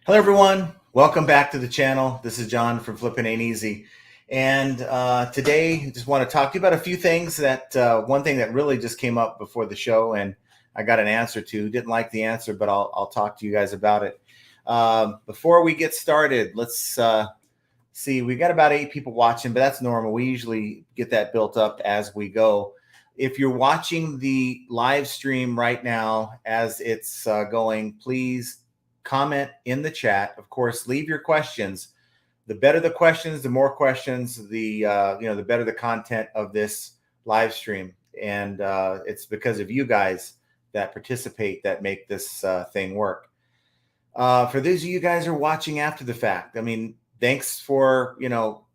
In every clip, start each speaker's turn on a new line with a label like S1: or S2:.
S1: Hello, everyone. Welcome back to the channel. This is John from Flippin' Ain't Easy. And today, I just want to talk to you about a few things that one thing that really just came up before the show and I got an answer to. Didn't like the answer, but I'll talk to you guys about it. Before we get started, let's see. We got about 8 people watching, but that's normal. We usually get that built up as we go. If you're watching the live stream right now as it's going, please comment in the chat. Of course, leave your questions. The better the questions, the more questions, the the better the content of this live stream. And it's because of you guys that participate that make this thing work. For those of you guys who are watching after the fact, I mean, thanks for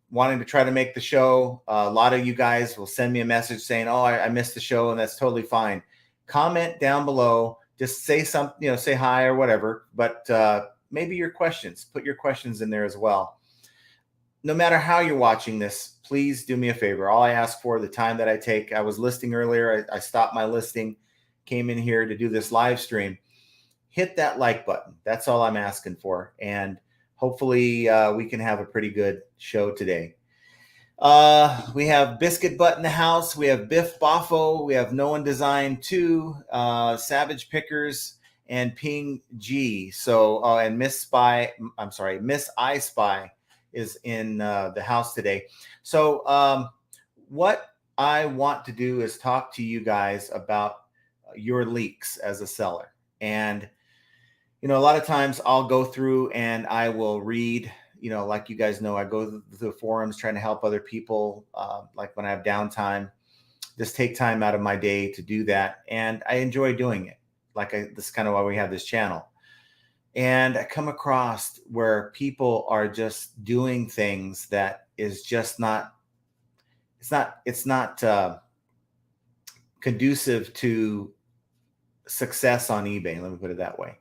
S1: wanting to try to make the show. A lot of you guys will send me a message saying, "Oh, I missed the show," and that's totally fine. Comment down below. Just say something, say hi or whatever. But maybe your questions. Put your questions in there as well. No matter how you're watching this, please do me a favor. All I ask for, the time that I take. I was listing earlier. I stopped my listing, came in here to do this live stream. Hit that like button. That's all I'm asking for. And hopefully we can have a pretty good show today. We have Biscuit Butt in the house. We have Biff Boffo. We have No One Design 2, Savage Pickers, and Ping G. So, and Miss I Spy is in the house today. So, what I want to do is talk to you guys about your leaks as a seller. And a lot of times I'll go through and I will read, like you guys know, I go to the forums trying to help other people. Like when I have downtime, just take time out of my day to do that. And I enjoy doing it. This is kind of why we have this channel. And I come across where people are just doing things that is just not conducive to success on eBay. Let me put it that way.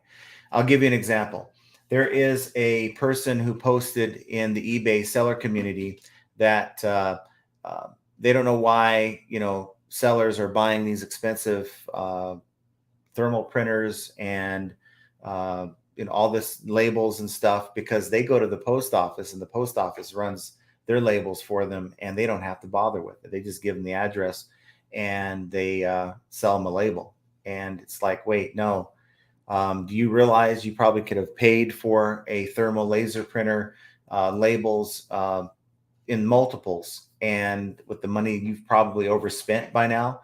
S1: I'll give you an example. There is a person who posted in the eBay seller community that they don't know why, sellers are buying these expensive thermal printers and all this labels and stuff, because they go to the post office and the post office runs their labels for them and they don't have to bother with it. They just give them the address and they sell them a label. And it's like, wait, no. Do you realize you probably could have paid for a thermal laser printer, labels in multiples, and with the money you've probably overspent by now?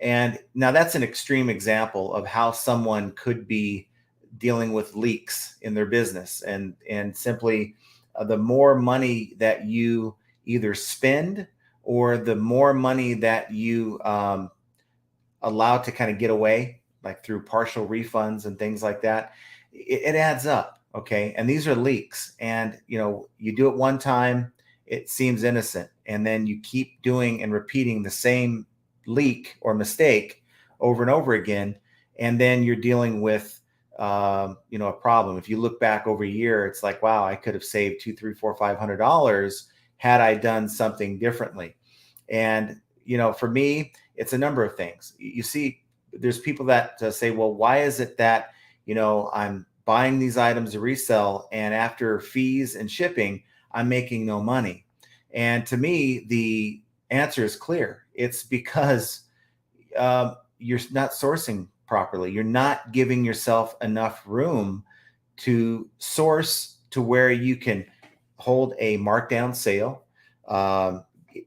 S1: And now that's an extreme example of how someone could be dealing with leaks in their business. And simply the more money that you either spend or the more money that you allow to kind of get away, like through partial refunds and things like that, it adds up. Okay. And these are leaks. And, you do it one time, it seems innocent. And then you keep doing and repeating the same leak or mistake over and over again. And then you're dealing with, a problem. If you look back over a year, it's like, wow, I could have saved $200, $300, $400, $500 had I done something differently. And, for me, it's a number of things. You see, there's people that say, well, why is it that, I'm buying these items to resell and after fees and shipping, I'm making no money? And to me, the answer is clear. It's because you're not sourcing properly. You're not giving yourself enough room to source to where you can hold a markdown sale,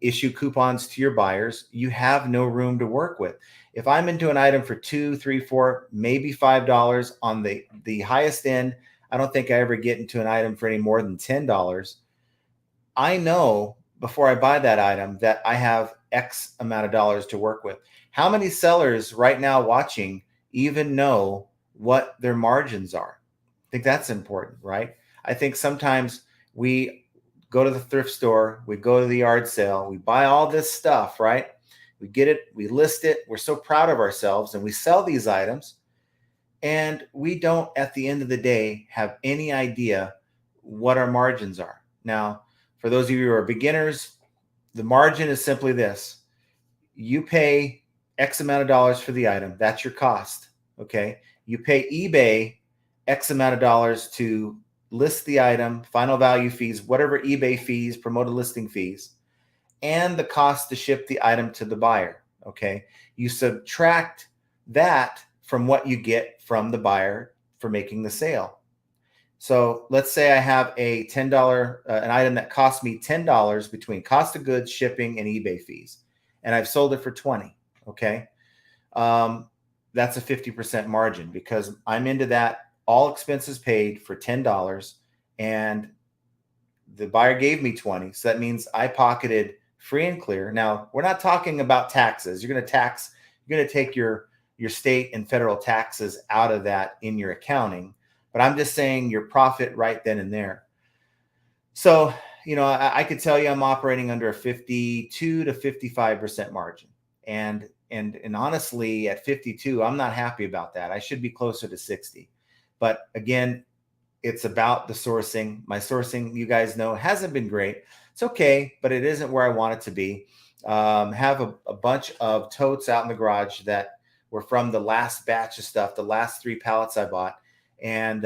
S1: issue coupons to your buyers. You have no room to work with. If I'm into an item for $2, $3, $4, maybe $5 on the highest end, I don't think I ever get into an item for any more than $10. I know before I buy that item that I have X amount of dollars to work with. How many sellers right now watching even know what their margins are? I think that's important, right? I think sometimes we go to the thrift store, we go to the yard sale, we buy all this stuff, right? We get it, we list it, we're so proud of ourselves, and we sell these items, and we don't, at the end of the day, have any idea what our margins are. Now, for those of you who are beginners, the margin is simply this. You pay X amount of dollars for the item. That's your cost, okay? You pay eBay X amount of dollars to list the item, final value fees, whatever eBay fees, promoted listing fees, and the cost to ship the item to the buyer. Okay. You subtract that from what you get from the buyer for making the sale. So let's say I have a $10, an item that cost me $10 between cost of goods, shipping, and eBay fees, and I've sold it for 20. Okay. That's a 50% margin because I'm into that, all expenses paid for $10, and the buyer gave me 20. So that means I pocketed free and clear. Now, we're not talking about taxes. You're going to take your state and federal taxes out of that in your accounting. But I'm just saying your profit right then and there. So, I could tell you I'm operating under a 52 to 55% margin. And honestly, at 52, I'm not happy about that. I should be closer to 60. But again, it's about the sourcing. My sourcing, you guys know, hasn't been great. It's okay, but it isn't where I want it to be. Have a bunch of totes out in the garage that were from the last batch of stuff, the last 3 pallets I bought. And,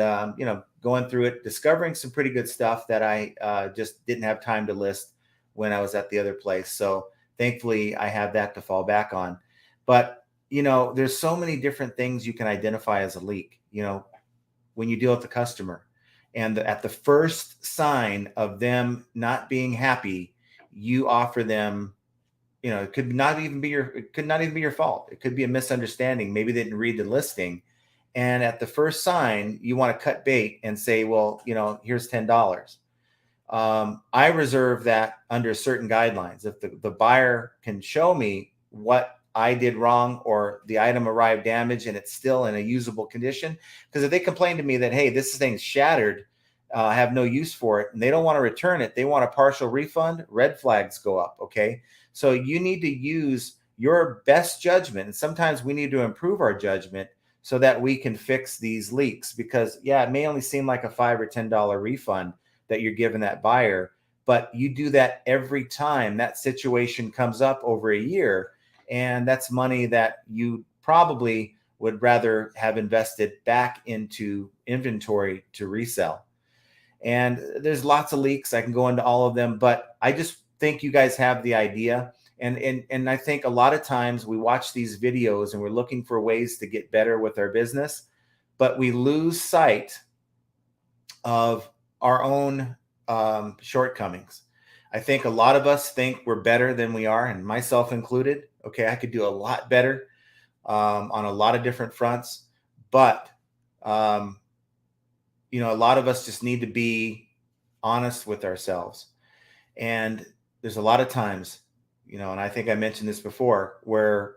S1: going through it, discovering some pretty good stuff that I just didn't have time to list when I was at the other place. So thankfully, I have that to fall back on. But, there's so many different things you can identify as a leak, when you deal with the customer. And at the first sign of them not being happy, you offer them, it could not even be your fault. It could be a misunderstanding. Maybe they didn't read the listing. And at the first sign, you want to cut bait and say, well, here's $10. I reserve that under certain guidelines. If the buyer can show me what I did wrong or the item arrived damaged and it's still in a usable condition, because if they complain to me that, hey, this thing's shattered, I have no use for it, and they don't want to return it, they want a partial refund, red flags go up. Okay. So you need to use your best judgment. And sometimes we need to improve our judgment so that we can fix these leaks, because it may only seem like a $5 or $10 refund that you're giving that buyer, but you do that every time that situation comes up over a year. And that's money that you probably would rather have invested back into inventory to resell. And there's lots of leaks. I can go into all of them, but I just think you guys have the idea. And I think a lot of times we watch these videos and we're looking for ways to get better with our business, but we lose sight of our own shortcomings. I think a lot of us think we're better than we are, and myself included. Okay, I could do a lot better on a lot of different fronts, but a lot of us just need to be honest with ourselves. And there's a lot of times, and I think I mentioned this before, where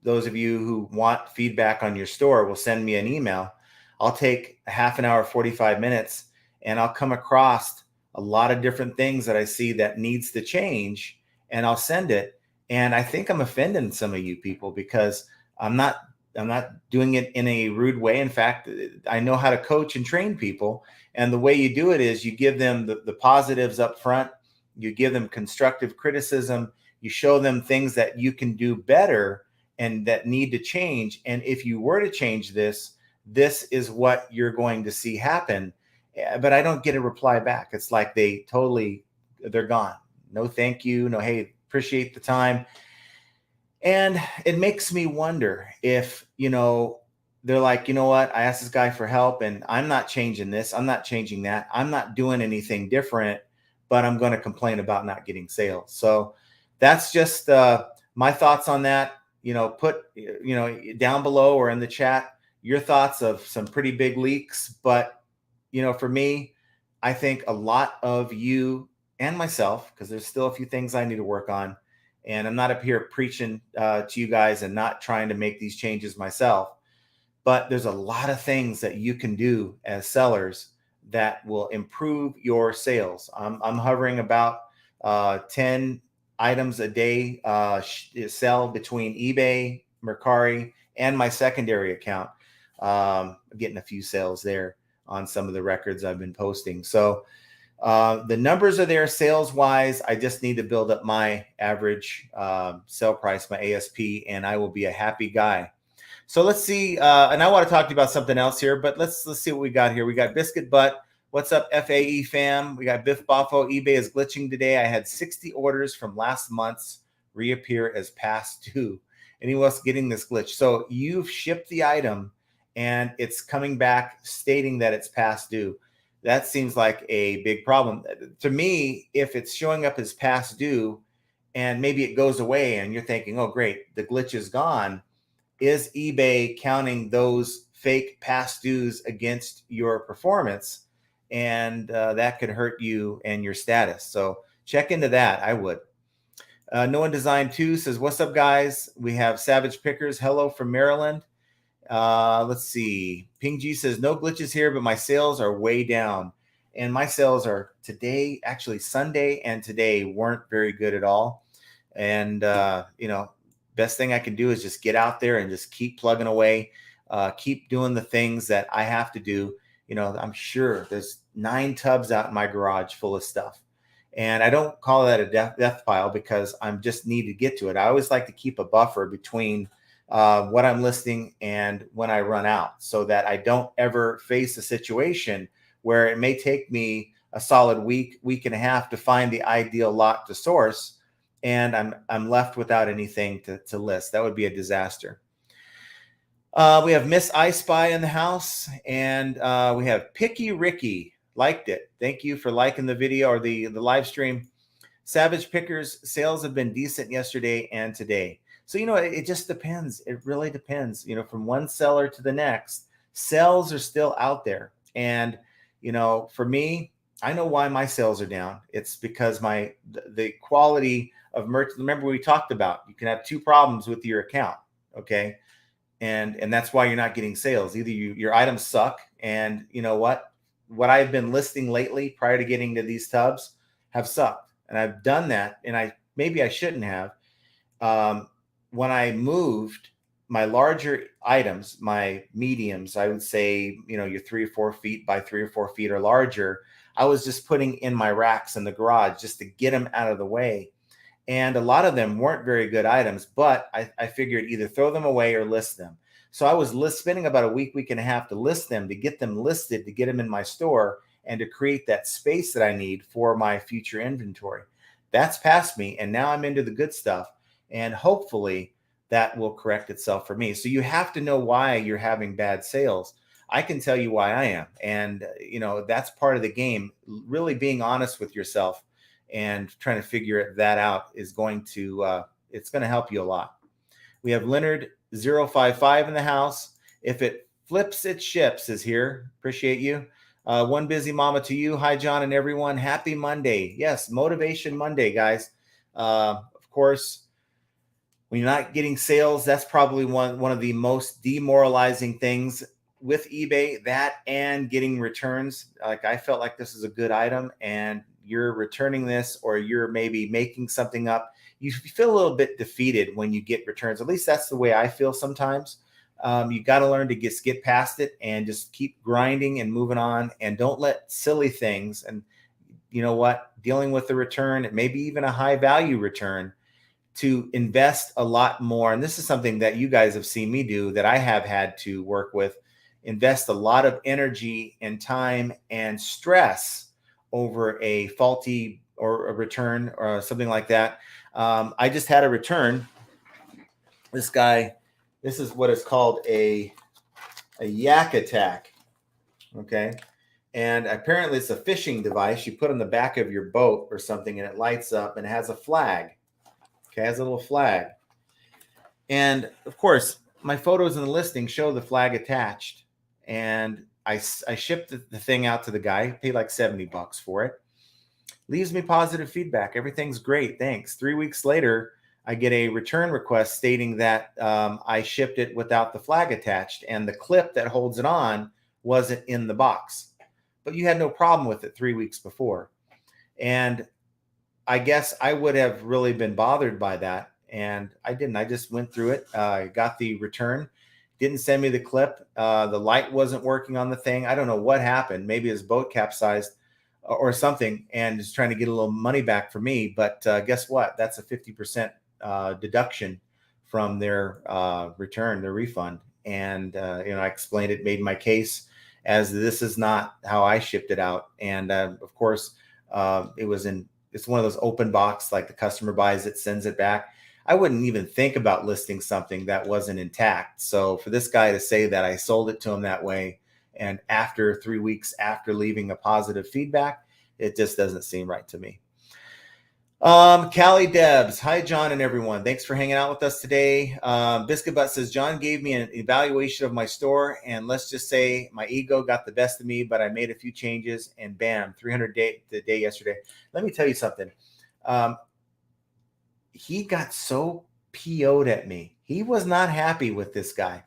S1: those of you who want feedback on your store will send me an email. I'll take a half an hour, 45 minutes, and I'll come across a lot of different things that I see that needs to change, and I'll send it. And I think I'm offending some of you people because I'm not doing it in a rude way. In fact, I know how to coach and train people. And the way you do it is you give them the positives up front. You give them constructive criticism. You show them things that you can do better and that need to change. And if you were to change this is what you're going to see happen. But I don't get a reply back. It's like they're gone. No, thank you. No, hey, appreciate the time. And it makes me wonder if, they're like, you know what? I asked this guy for help and I'm not changing this. I'm not changing that. I'm not doing anything different, but I'm going to complain about not getting sales. So that's just my thoughts on that. Put, down below or in the chat, your thoughts of some pretty big leaks. But, for me, I think a lot of you and myself, because there's still a few things I need to work on. And I'm not up here preaching to you guys and not trying to make these changes myself. But there's a lot of things that you can do as sellers that will improve your sales. I'm hovering about 10 items a day sell between eBay, Mercari, and my secondary account. Getting a few sales there on some of the records I've been posting. So the numbers are there sales wise. I just need to build up my average sell price, my ASP, and I will be a happy guy. So let's see. And I want to talk to you about something else here, but let's see what we got here. We got biscuit butt, What's up, FAE fam? We got Biff Boffo. eBay is glitching today. I had 60 orders from last month's reappear as past due. Anyone else getting this glitch? So you've shipped the item and it's coming back stating that it's past due. That seems like a big problem. To me, if it's showing up as past due and maybe it goes away and you're thinking, oh, great, the glitch is gone, is eBay counting those fake past dues against your performance? And that could hurt you and your status. So check into that. I would. No One Design 2 says, what's up, guys? We have Savage Pickers. Hello from Maryland. Let's see. Ping G says, no glitches here, but my sales are way down. And my sales are today, actually Sunday and today weren't very good at all. And, best thing I can do is just get out there and just keep plugging away, keep doing the things that I have to do. I'm sure there's 9 tubs out in my garage full of stuff. And I don't call that a death pile because I'm just need to get to it. I always like to keep a buffer between what I'm listing and when I run out so that I don't ever face a situation where it may take me a solid week and a half to find the ideal lot to source. And I'm left without anything to list. That would be a disaster. We have Miss I Spy in the house, and we have Picky Ricky. Liked it. Thank you for liking the video or the live stream. Savage Pickers, sales have been decent yesterday and today. So, it just depends. It really depends. From one seller to the next, sales are still out there. And, for me, I know why my sales are down. It's because the quality of merch. Remember, we talked about you can have 2 problems with your account. Okay. And that's why you're not getting sales. Either your items suck, and what I've been listing lately prior to getting to these tubs have sucked. And I've done that, and maybe I shouldn't have. When I moved my larger items, my mediums, I would say, your 3 or 4 feet by 3 or 4 feet or larger, I was just putting in my racks in the garage just to get them out of the way. And a lot of them weren't very good items, but I figured either throw them away or list them. So I was spending about a week and a half to list them, to get them listed, to get them in my store, and to create that space that I need for my future inventory. That's past me, and now I'm into the good stuff, and hopefully that will correct itself for me. So you have to know why you're having bad sales. I can tell you why I am, and that's part of the game. Really being honest with yourself and trying to figure that out is going to it's going to help you a lot. We have Leonard 055 in the house. If it flips, it ships is here. Appreciate you. One busy mama to you. Hi, John and everyone. Happy Monday. Yes, Motivation Monday, guys. Of course, when you're not getting sales, that's probably one of the most demoralizing things with eBay, that and getting returns. Like, I felt like this is a good item and you're returning this, or you're maybe making something up. You feel a little bit defeated when you get returns. At least that's the way I feel sometimes. You got to learn to get past it and just keep grinding and moving on, and don't let silly things. And you know what? Dealing with the return, maybe even a high value return, to invest a lot more. And this is something that you guys have seen me do, that I have had to work with. Invest a lot of energy and time and stress over a faulty or a return or something like that. I just had a return. This guy, this is what is called a yak attack. Okay. And apparently it's a fishing device you put on the back of your boat or something, and it lights up and it has a flag. Okay. It has a little flag. And of course, my photos in the listing show the flag attached. And I shipped the thing out to the guy, paid like $70 for it. Leaves me positive feedback. Everything's great. Thanks. 3 weeks later, I get a return request stating that I shipped it without the flag attached, and the clip that holds it on wasn't in the box. But you had no problem with it 3 weeks before. And I guess I would have really been bothered by that. And I didn't. I just went through it. Got the return. Didn't send me the clip. The light wasn't working on the thing. I don't know what happened. Maybe his boat capsized or something, and is trying to get a little money back for me. But guess what? That's a 50% deduction from their return, their refund. And I explained it, made my case, as this is not how I shipped it out. And of course, it's one of those open box, like the customer buys it, sends it back. I wouldn't even think about listing something that wasn't intact. So for this guy to say that I sold it to him that way, and after 3 weeks after leaving a positive feedback, it just doesn't seem right to me. Callie Debs, hi John and everyone. Thanks for hanging out with us today. Biscuit Butt says, John gave me an evaluation of my store, and let's just say my ego got the best of me, but I made a few changes, and bam, 300 the day yesterday. Let me tell you something. He got so PO'd at me. He was not happy with this guy.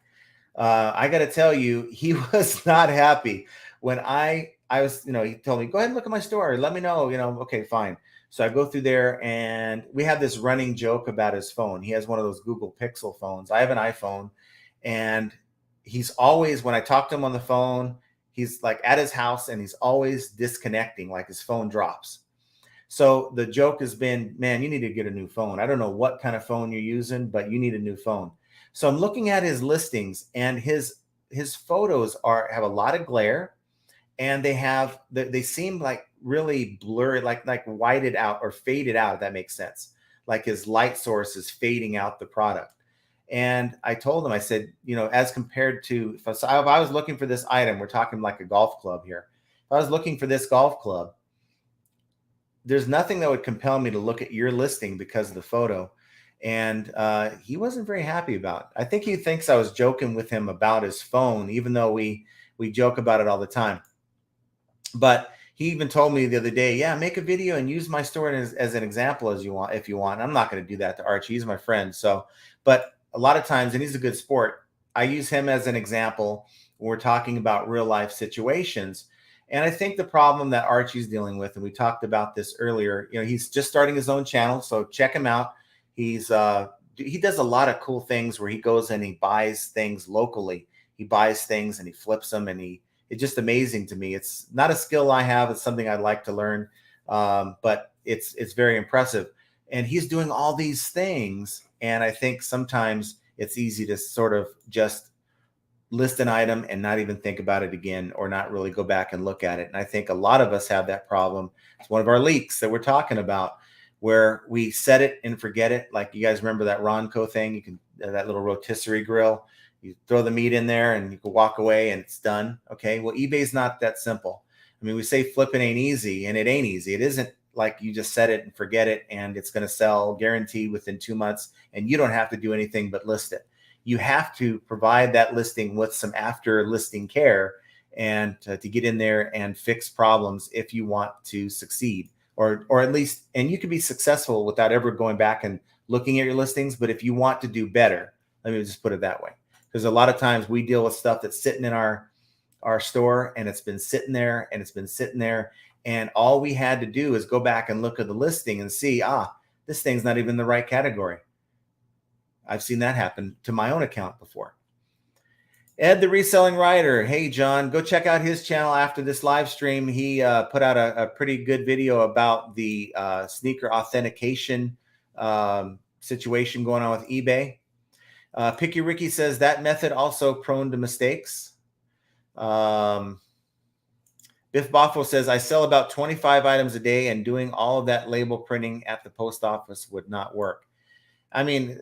S1: I got to tell you, he was not happy when I was, he told me, go ahead and look at my store. Let me know, okay, fine. So I go through there, and we have this running joke about his phone. He has one of those Google Pixel phones. I have an iPhone, and he's always, when I talk to him on the phone, he's like at his house and he's always disconnecting, like his phone drops. So the joke has been, man, you need to get a new phone. I don't know what kind of phone you're using, but you need a new phone. So I'm looking at his listings, and his photos have a lot of glare, and they seem like really blurry, like whited out or faded out, if that makes sense. Like his light source is fading out the product. And I told him, I said, as compared to, if I was looking for this item, we're talking like a golf club here. If I was looking for this golf club, there's nothing that would compel me to look at your listing because of the photo. And he wasn't very happy about it. I think he thinks I was joking with him about his phone, even though we joke about it all the time. But he even told me the other day, yeah, make a video and use my store as an example if you want. I'm not going to do that to Archie. He's my friend. So, but a lot of times, and he's a good sport, I use him as an example when we're talking about real life situations. And I think the problem that Archie's dealing with, and we talked about this earlier, he's just starting his own channel. So check him out. He does a lot of cool things where he goes and he buys things locally. He buys things and he flips them, and it's just amazing to me. It's not a skill I have. It's something I'd like to learn. But it's very impressive. And he's doing all these things. And I think sometimes it's easy to sort of just list an item and not even think about it again, or not really go back and look at it. And I think a lot of us have that problem. It's one of our leaks that we're talking about, where we set it and forget it. Like, you guys remember that Ronco thing? That little rotisserie grill. You throw the meat in there and you can walk away and it's done. Okay. Well, eBay's not that simple. I mean, we say flipping ain't easy, and it ain't easy. It isn't like you just set it and forget it and it's going to sell guaranteed within 2 months, and you don't have to do anything but list it. You have to provide that listing with some after listing care, and to get in there and fix problems if you want to succeed, or at least, and you can be successful without ever going back and looking at your listings. But if you want to do better, let me just put it that way. Because a lot of times we deal with stuff that's sitting in our store, and it's been sitting there and it's been sitting there. And all we had to do is go back and look at the listing and see, this thing's not even in the right category. I've seen that happen to my own account before. Ed, the Reselling Writer. Hey, John, go check out his channel after this live stream. He put out a pretty good video about the sneaker authentication situation going on with eBay. Picky Ricky says that method also prone to mistakes. Biff Boffo says, I sell about 25 items a day, and doing all of that label printing at the post office would not work. I mean,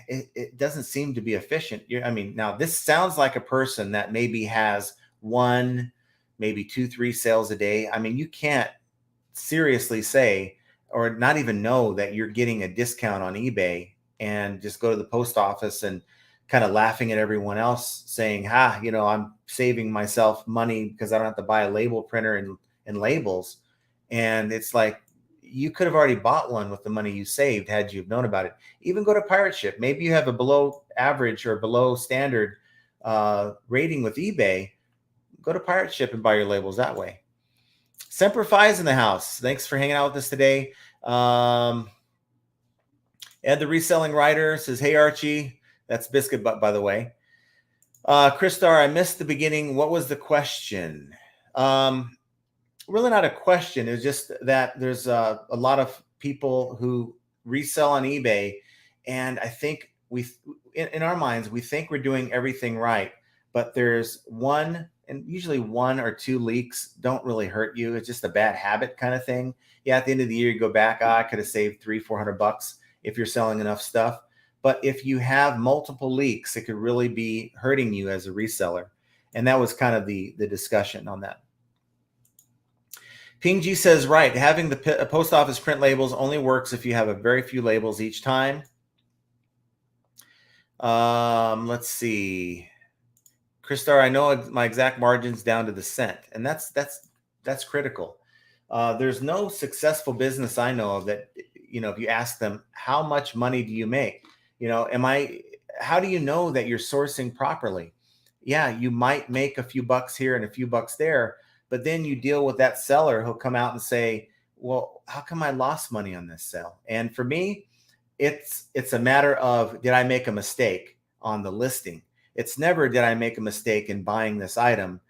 S1: it doesn't seem to be efficient. Now this sounds like a person that maybe has 1, maybe 2, 3 sales a day. I mean, you can't seriously say, or not even know, that you're getting a discount on eBay and just go to the post office and kind of laughing at everyone else saying, I'm saving myself money because I don't have to buy a label printer and labels. And it's like, you could have already bought one with the money you saved had you known about it. Even go to Pirate Ship. Maybe you have a below average or below standard rating with eBay. Go to Pirate Ship and buy your labels that way. Semper Fi's in the house. Thanks for hanging out with us today. Ed, the Reselling Writer, says, hey, Archie. That's Biscuit Butt, by the way. Chris Starr, I missed the beginning. What was the question? Really not a question. It was just that there's a lot of people who resell on eBay, and I think in our minds, we think we're doing everything right, but there's one, and usually 1 or 2 leaks don't really hurt you. It's just a bad habit kind of thing. Yeah, at the end of the year, you go back, I could have saved $300-400 if you're selling enough stuff. But if you have multiple leaks, it could really be hurting you as a reseller. And that was kind of the discussion on that. Ping G says, right, having the post office print labels only works if you have a very few labels each time. Let's see. Christar, I know my exact margins down to the cent, and that's critical. There's no successful business I know of that, if you ask them, how much money do you make? How do you know that you're sourcing properly? Yeah, you might make a few bucks here and a few bucks there, but then you deal with that seller who'll come out and say, well, how come I lost money on this sale? And for me, it's a matter of, did I make a mistake on the listing? It's never, did I make a mistake in buying this item?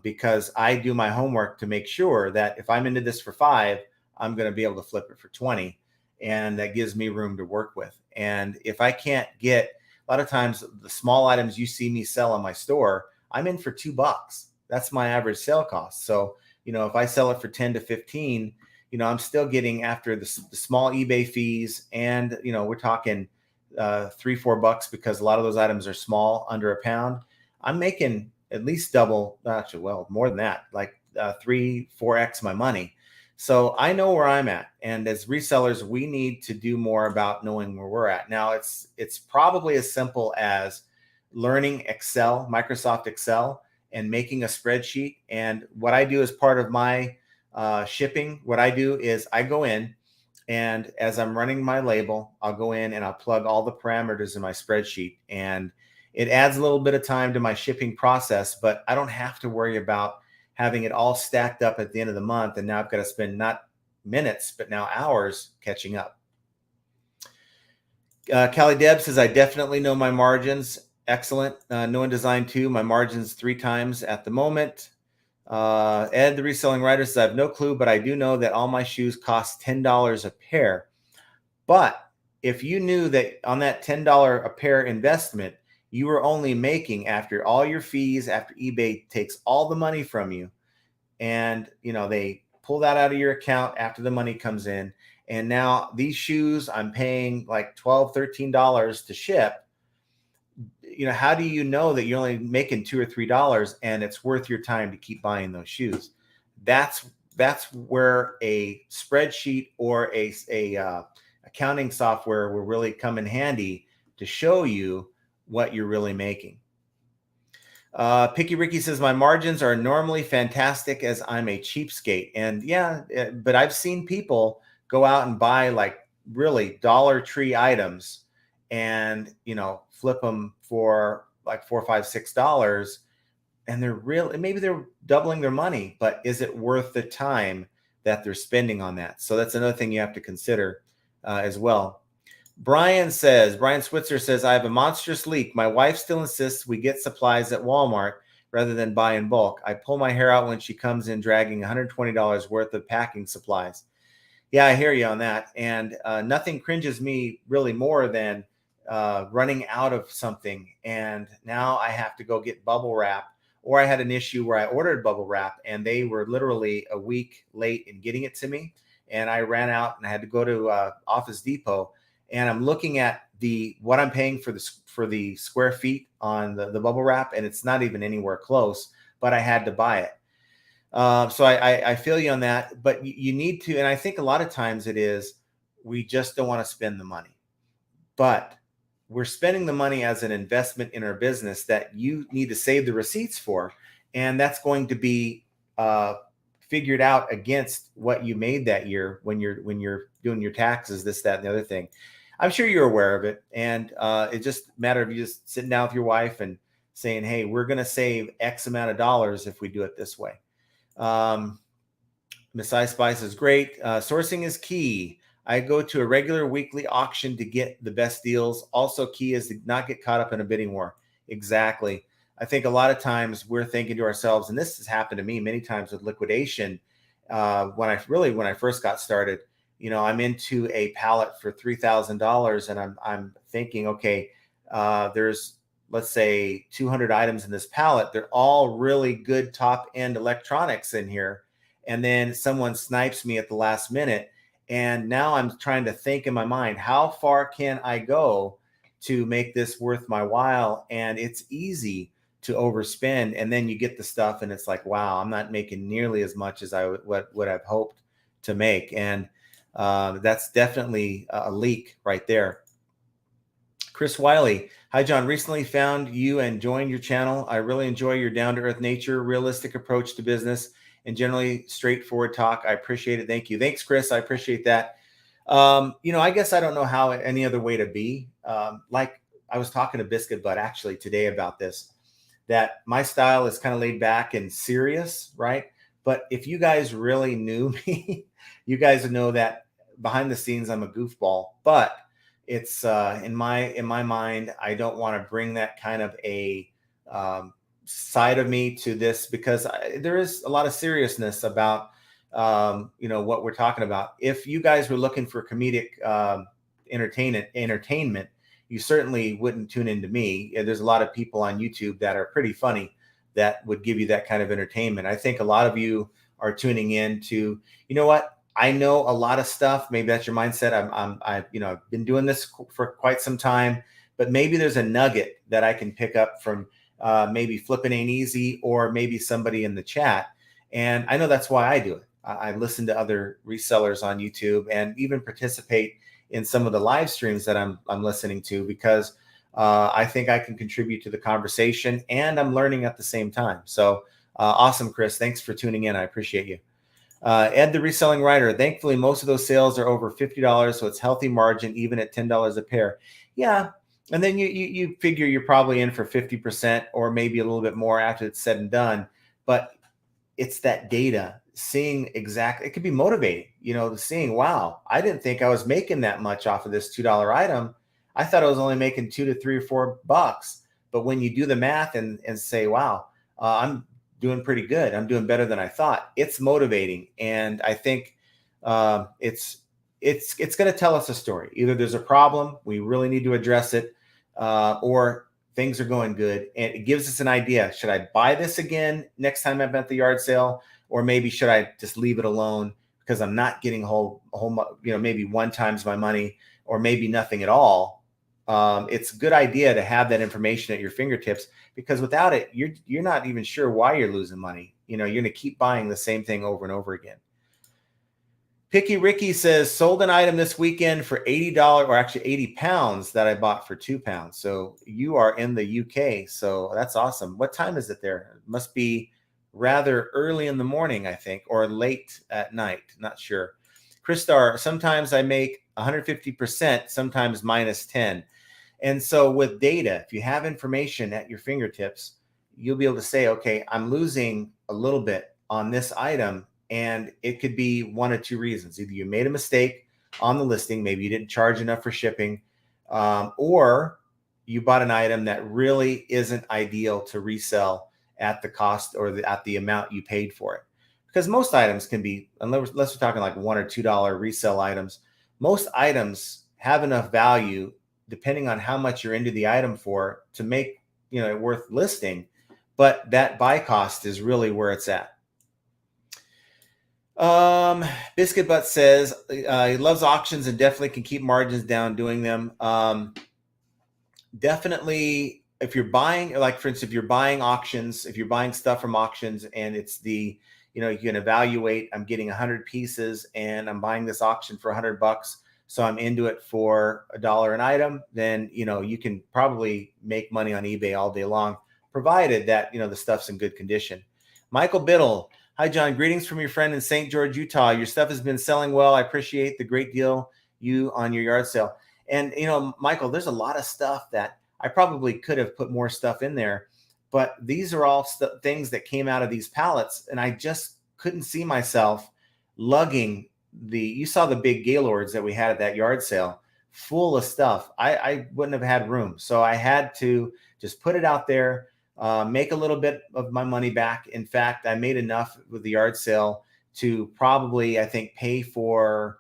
S1: Because I do my homework to make sure that if I'm into this for 5, I'm going to be able to flip it for 20. And that gives me room to work with. And if I can't get, a lot of times the small items you see me sell in my store, I'm in for $2. That's my average sale cost. So, if I sell it for 10 to 15, I'm still getting, after the small eBay fees, and, we're talking $3-4 because a lot of those items are small, under a pound. I'm making at least double, actually, well, more than that, like 3-4x my money. So I know where I'm at. And as resellers, we need to do more about knowing where we're at. Now, it's probably as simple as learning Excel, Microsoft Excel, and making a spreadsheet. And what I do as part of my shipping, what I do is I go in, and as I'm running my label, I'll go in and I'll plug all the parameters in my spreadsheet. And it adds a little bit of time to my shipping process, but I don't have to worry about having it all stacked up at the end of the month. And now I've got to spend not minutes, but now hours catching up. Callie Deb says, I definitely know my margins. Excellent. Know and Design too. My margins 3 times at the moment. Ed, the reselling writer, says, I have no clue, but I do know that all my shoes cost $10 a pair. But if you knew that on that $10 a pair investment, you were only making, after all your fees, after eBay takes all the money from you, and they pull that out of your account after the money comes in, and now these shoes I'm paying like $12-13 to ship. How do you know that you're only making $2 or $3 and it's worth your time to keep buying those shoes? That's where a spreadsheet or a accounting software will really come in handy to show you what you're really making. Picky Ricky says, my margins are normally fantastic as I'm a cheapskate. And yeah, but I've seen people go out and buy like really Dollar Tree items and, flip them for like $4, $5, $6. And maybe they're doubling their money, but is it worth the time that they're spending on that? So that's another thing you have to consider as well. Brian Switzer says, I have a monstrous leak. My wife still insists we get supplies at Walmart rather than buy in bulk. I pull my hair out when she comes in dragging $120 worth of packing supplies. Yeah, I hear you on that. And nothing cringes me really more than running out of something. And now I have to go get bubble wrap. Or I had an issue where I ordered bubble wrap and they were literally a week late in getting it to me. And I ran out and I had to go to Office Depot. And I'm looking at what I'm paying for the square feet on the bubble wrap, and it's not even anywhere close, but I had to buy it. So I feel you on that, but you need to, and I think a lot of times it is, we just don't want to spend the money, but we're spending the money as an investment in our business that you need to save the receipts for. And that's going to be figured out against what you made that year when you're doing your taxes, this, that, and the other thing. I'm sure you're aware of it. And it just matter of you just sitting down with your wife and saying, hey, we're going to save X amount of dollars if we do it this way. Miss Ice Spice is great. Sourcing is key. I go to a regular weekly auction to get the best deals. Also key is to not get caught up in a bidding war. Exactly. I think a lot of times we're thinking to ourselves, and this has happened to me many times with liquidation. When I first got started, I'm into a pallet for $3,000 and I'm thinking, okay, there's let's say 200 items in this pallet. They're all really good top end electronics in here. And then someone snipes me at the last minute. And now I'm trying to think in my mind, how far can I go to make this worth my while? And it's easy to overspend. And then you get the stuff and it's like, wow, I'm not making nearly as much as I would have hoped to make. And that's definitely a leak right there. Chris Wiley. Hi, John. Recently found you and joined your channel. I really enjoy your down-to-earth nature, realistic approach to business, and generally straightforward talk. I appreciate it. Thank you. Thanks, Chris. I appreciate that. I guess I don't know how any other way to be. Like I was talking to Biscuit Butt actually today about this, that my style is kind of laid back and serious, right? But if you guys really knew me, you guys know that behind the scenes, I'm a goofball, but it's in my mind, I don't want to bring that kind of a side of me to this, because there is a lot of seriousness about what we're talking about. If you guys were looking for comedic entertainment, you certainly wouldn't tune into me. There's a lot of people on YouTube that are pretty funny that would give you that kind of entertainment. I think a lot of you are tuning in to, you know what? I know a lot of stuff. Maybe that's your mindset. I've been doing this for quite some time, but maybe there's a nugget that I can pick up from maybe Flippin' Ain't Easy, or maybe somebody in the chat. And I know that's why I do it. I listen to other resellers on YouTube and even participate in some of the live streams that I'm listening to, because I think I can contribute to the conversation and I'm learning at the same time. So awesome, Chris. Thanks for tuning in. I appreciate you. Ed, the reselling writer. Thankfully, most of those sales are over $50, so it's healthy margin even at $10 a pair. Yeah, and then you figure you're probably in for 50% or maybe a little bit more after it's said and done. But it's that data, seeing exactly. It could be motivating, seeing, wow, I didn't think I was making that much off of this $2 item. I thought I was only making $2 to $3 or $4. But when you do the math and say, wow, I'm doing pretty good, I'm doing better than I thought, it's motivating. And I think it's going to tell us a story. Either there's a problem, we really need to address it, or things are going good. And it gives us an idea. Should I buy this again next time I'm at the yard sale? Or maybe should I just leave it alone because I'm not getting maybe 1 times my money, or maybe nothing at all. It's a good idea to have that information at your fingertips, because without it, you're not even sure why you're losing money. You're going to keep buying the same thing over and over again. Picky Ricky says, sold an item this weekend for $80, or actually 80 pounds, that I bought for £2. So you are in the UK. So that's awesome. What time is it there? It must be rather early in the morning, I think, or late at night. Not sure. Christar, sometimes I make 150%, sometimes minus 10. And so with data, if you have information at your fingertips, you'll be able to say, okay, I'm losing a little bit on this item. And it could be 1 of 2 reasons. Either you made a mistake on the listing, maybe you didn't charge enough for shipping, or you bought an item that really isn't ideal to resell at the cost or at the amount you paid for it. Because most items can be, unless we're talking like $1 or $2 resale items, most items have enough value, depending on how much you're into the item for, to make it worth listing. But that buy cost is really where it's at. Biscuit Butt says he loves auctions and definitely can keep margins down doing them. Definitely, if you're buying, like for instance, if you're buying auctions, if you're buying stuff from auctions and it's you can evaluate, I'm getting 100 pieces and I'm buying this auction for $100. So I'm into it for $1 an item, then, you can probably make money on eBay all day long, provided that, the stuff's in good condition. Michael Biddle. Hi, John. Greetings from your friend in St. George, Utah. Your stuff has been selling well. I appreciate the great deal you on your yard sale. And, Michael, there's a lot of stuff that I probably could have put more stuff in there, but these are all things that came out of these pallets, and I just couldn't see myself lugging you saw the big Gaylords that we had at that yard sale full of stuff. I wouldn't have had room. So I had to just put it out there, make a little bit of my money back. In fact, I made enough with the yard sale to probably, I think, pay for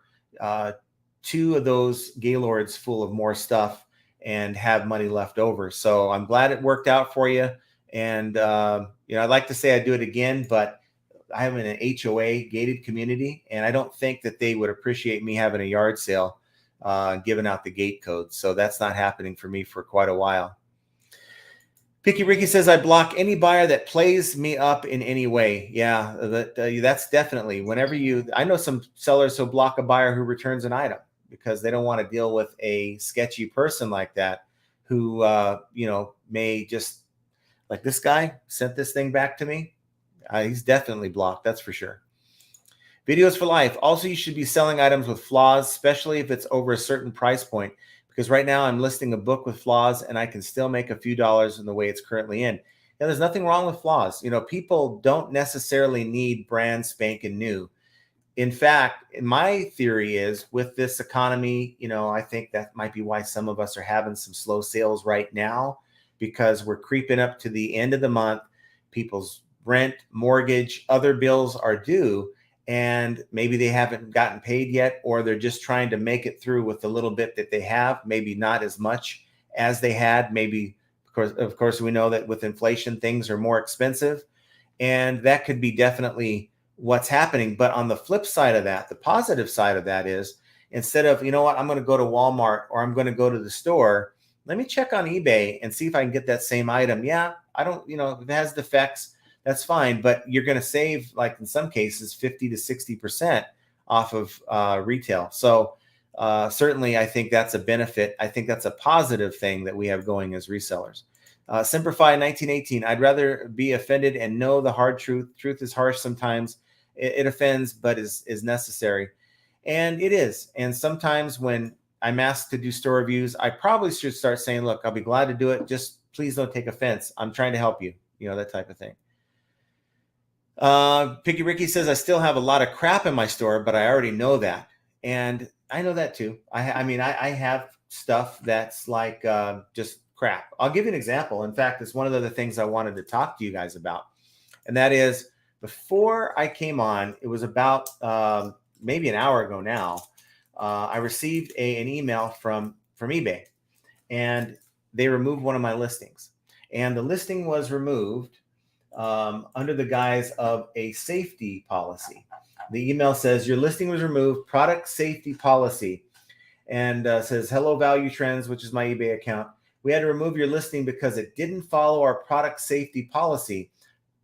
S1: 2 of those Gaylords full of more stuff. and have money left over. So I'm glad it worked out for you. And, I'd like to say I'd do it again, but I'm in an HOA gated community, and I don't think that they would appreciate me having a yard sale, giving out the gate code. So that's not happening for me for quite a while. Picky Ricky says, I block any buyer that plays me up in any way. Yeah, that's definitely whenever I know some sellers who block a buyer who returns an item because they don't want to deal with a sketchy person like that who, may just, like this guy sent this thing back to me. He's definitely blocked. That's for sure. Videos for life. Also, you should be selling items with flaws, especially if it's over a certain price point. Because right now I'm listing a book with flaws and I can still make a few dollars in the way it's currently in. Now, there's nothing wrong with flaws. People don't necessarily need brand spanking new. In fact, my theory is with this economy, I think that might be why some of us are having some slow sales right now, because we're creeping up to the end of the month. People's rent, mortgage, other bills are due, and maybe they haven't gotten paid yet, or they're just trying to make it through with the little bit that they have, maybe not as much as they had. Maybe, of course, we know that with inflation, things are more expensive, and that could be definitely what's happening. But on the flip side of that, the positive side of that is, instead of, I'm going to go to Walmart or I'm going to go to the store, let me check on eBay and see if I can get that same item. Yeah, I don't, if it has defects, that's fine, but you're going to save, like in some cases, 50 to 60% off of retail. So certainly, I think that's a benefit. I think that's a positive thing that we have going as resellers. Simplify 1918. I'd rather be offended and know the hard truth. Truth is harsh sometimes. It offends, but is necessary. And it is. And sometimes when I'm asked to do store reviews, I probably should start saying, look, I'll be glad to do it. Just please don't take offense. I'm trying to help you, that type of thing. Picky Ricky says, I still have a lot of crap in my store, but I already know that. And I know that too. I have stuff that's like just crap. I'll give you an example. In fact, it's one of the things I wanted to talk to you guys about. And that is, before I came on, it was about maybe an hour ago now, I received an email from eBay, and they removed one of my listings. And the listing was removed under the guise of a safety policy. The email says, your listing was removed, product safety policy, and says, hello, Value Trends, which is my eBay account. We had to remove your listing because it didn't follow our product safety policy.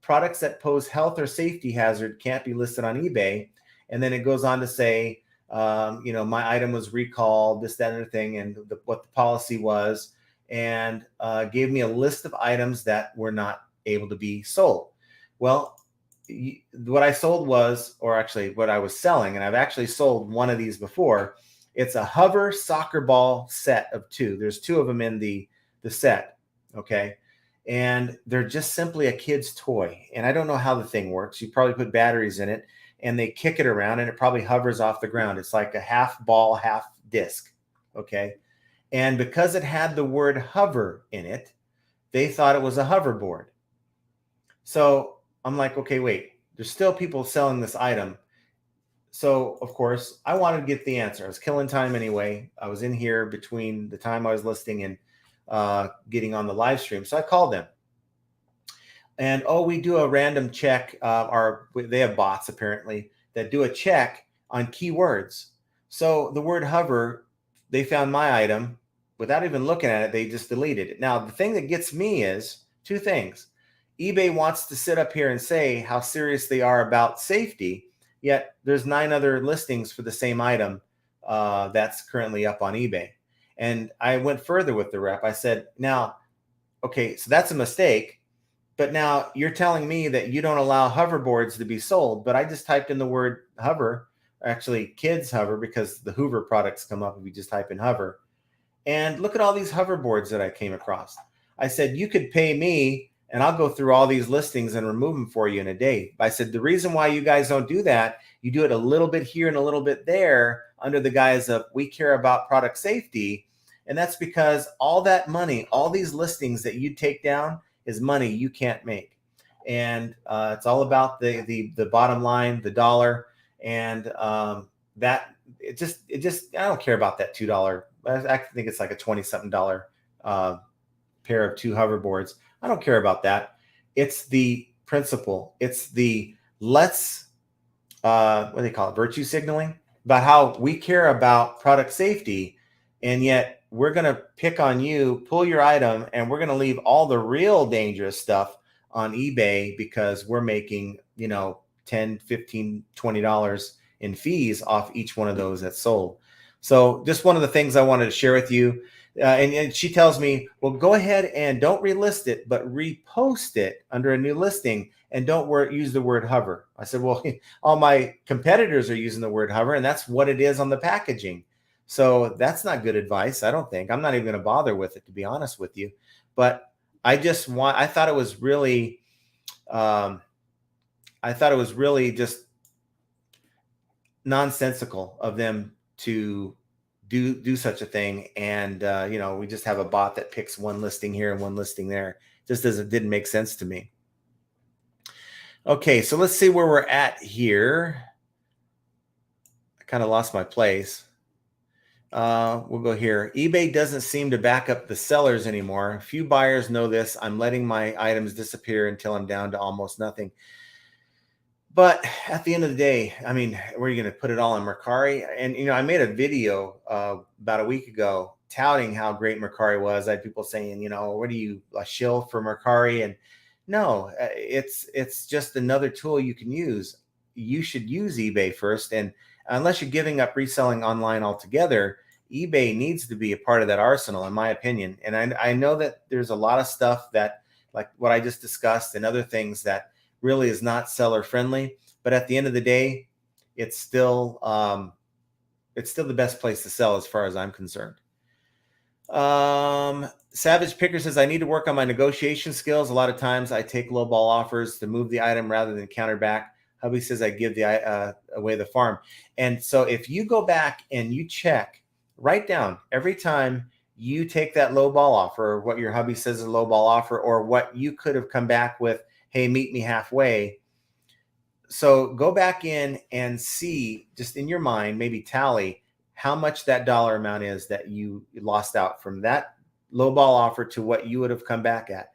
S1: Products that pose health or safety hazard can't be listed on eBay. And then it goes on to say, my item was recalled, this, that, and the thing, and what the policy was, and gave me a list of items that were not able to be sold. Well, what I sold was, or actually what I was selling, and I've actually sold one of these before. It's a hover soccer ball set of 2. There's 2 of them in the set. Okay. And they're just simply a kid's toy. And I don't know how the thing works. You probably put batteries in it and they kick it around and it probably hovers off the ground. It's like a half ball, half disc. Okay. And because it had the word hover in it, they thought it was a hoverboard. So I'm like, okay, wait, there's still people selling this item. So of course I wanted to get the answer. I was killing time anyway. I was in here between the time I was listing and getting on the live stream. So I called them and, we do a random check. They have bots apparently that do a check on keywords. So the word hover, they found my item without even looking at it. They just deleted it. Now, the thing that gets me is 2 things. eBay wants to sit up here and say how serious they are about safety, yet there's 9 other listings for the same item that's currently up on eBay. And I went further with the rep. I said, now, okay, so that's a mistake, but now you're telling me that you don't allow hoverboards to be sold, but I just typed in the word hover, actually kids hover, because the Hoover products come up if you just type in hover. And look at all these hoverboards that I came across. I said, you could pay me and I'll go through all these listings and remove them for you in a day. I said, the reason why you guys don't do that, you do it a little bit here and a little bit there under the guise of we care about product safety. And that's because all that money, all these listings that you take down is money you can't make. And it's all about the bottom line, the dollar. And that it just, I don't care about that $2 I think it's like a 20-something dollar pair of 2 hoverboards. I don't care about that. It's the principle. It's the let's what do they call it? Virtue signaling, about how we care about product safety, and yet we're going to pick on you, pull your item, and we're going to leave all the real dangerous stuff on eBay because we're making, 10, 15, $20 in fees off each one of those that's sold. So just one of the things I wanted to share with you. And she tells me, well, go ahead and don't relist it, but repost it under a new listing, and don't use the word hover. I said, well, all my competitors are using the word hover, and that's what it is on the packaging. So that's not good advice, I don't think. I'm not even going to bother with it, to be honest with you. But I thought it was really, just nonsensical of them to do such a thing. And we just have a bot that picks one listing here and one listing there. Just didn't make sense to me. Okay, so let's see where we're at here. I kind of lost my place. We'll go here. eBay doesn't seem to back up the sellers anymore. Few buyers know this. I'm letting my items disappear until I'm down to almost nothing. But at the end of the day, I mean, where are you going to put it all on Mercari? And, I made a video about a week ago touting how great Mercari was. I had people saying, what are you, a shill for Mercari? And no, it's just another tool you can use. You should use eBay first. And unless you're giving up reselling online altogether, eBay needs to be a part of that arsenal, in my opinion. And I know that there's a lot of stuff that, like what I just discussed and other things, that really is not seller friendly, but at the end of the day, it's still the best place to sell as far as I'm concerned. Savage Picker says, I need to work on my negotiation skills. A lot of times I take lowball offers to move the item rather than counter back. Hubby says I give away the farm. And so if you go back and you write down every time you take that lowball offer, or what your hubby says is a lowball offer, or what you could have come back with, hey, meet me halfway. So go back in and see, just in your mind, maybe tally how much that dollar amount is that you lost out from that lowball offer to what you would have come back at.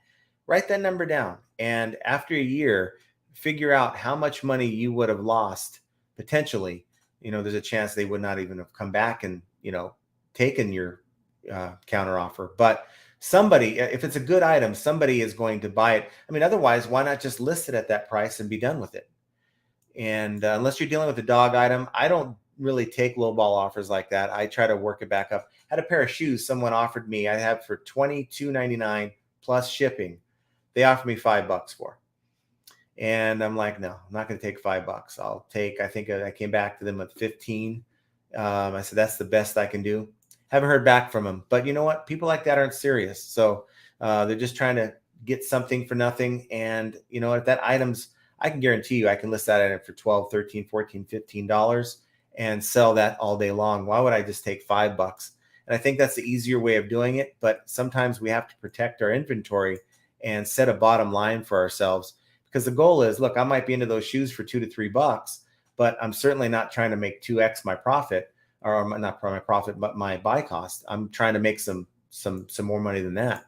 S1: Write that number down. And after a year, figure out how much money you would have lost potentially. There's a chance they would not even have come back and, taken your counter offer. But somebody, if it's a good item, somebody is going to buy it. I mean, otherwise, why not just list it at that price and be done with it? And unless you're dealing with a dog item, I don't really take lowball offers like that. I try to work it back up. I had a pair of shoes someone offered me. I have for $22.99 plus shipping. They offered me $5 for. And I'm like, no, I'm not going to take $5. I'll take, I think I came back to them with 15. I said, that's the best I can do. Haven't heard back from them. But you know what? People like that aren't serious. So they're just trying to get something for nothing. And if that item's, I can guarantee you I can list that item for $12, $13, $14, $15 and sell that all day long. Why would I just take $5? And I think that's the easier way of doing it. But sometimes we have to protect our inventory and set a bottom line for ourselves, because the goal is, look, I might be into those shoes for $2 to $3, but I'm certainly not trying to make 2x my profit, or not my profit, but my buy cost. I'm trying to make some more money than that.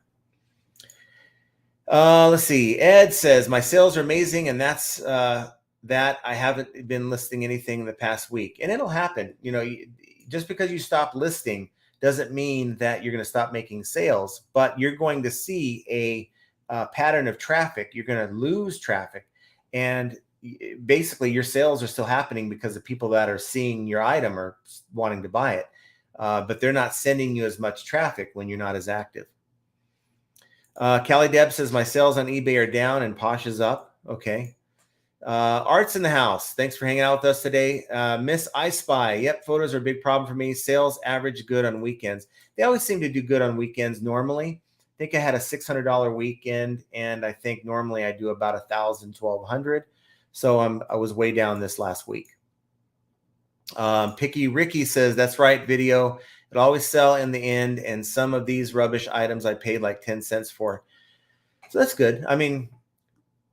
S1: Let's see. Ed says, my sales are amazing, and that's that I haven't been listing anything in the past week. And it'll happen. Just because you stop listing doesn't mean that you're going to stop making sales, but you're going to see a pattern of traffic. You're going to lose traffic, and basically your sales are still happening because the people that are seeing your item are wanting to buy it, but they're not sending you as much traffic when you're not as active. Callie Deb says, my sales on eBay are down and Posh is up. Okay. Art's in the house. Thanks for hanging out with us today. Miss I Spy. Yep, photos are a big problem for me. Sales average good on weekends. They always seem to do good on weekends normally. I think I had a $600 weekend, and I think normally I do about $1,000, $1,200. So I was way down this last week. Picky Ricky says, that's right, video. It always sell in the end, and some of these rubbish items I paid like 10 cents for. So that's good. I mean,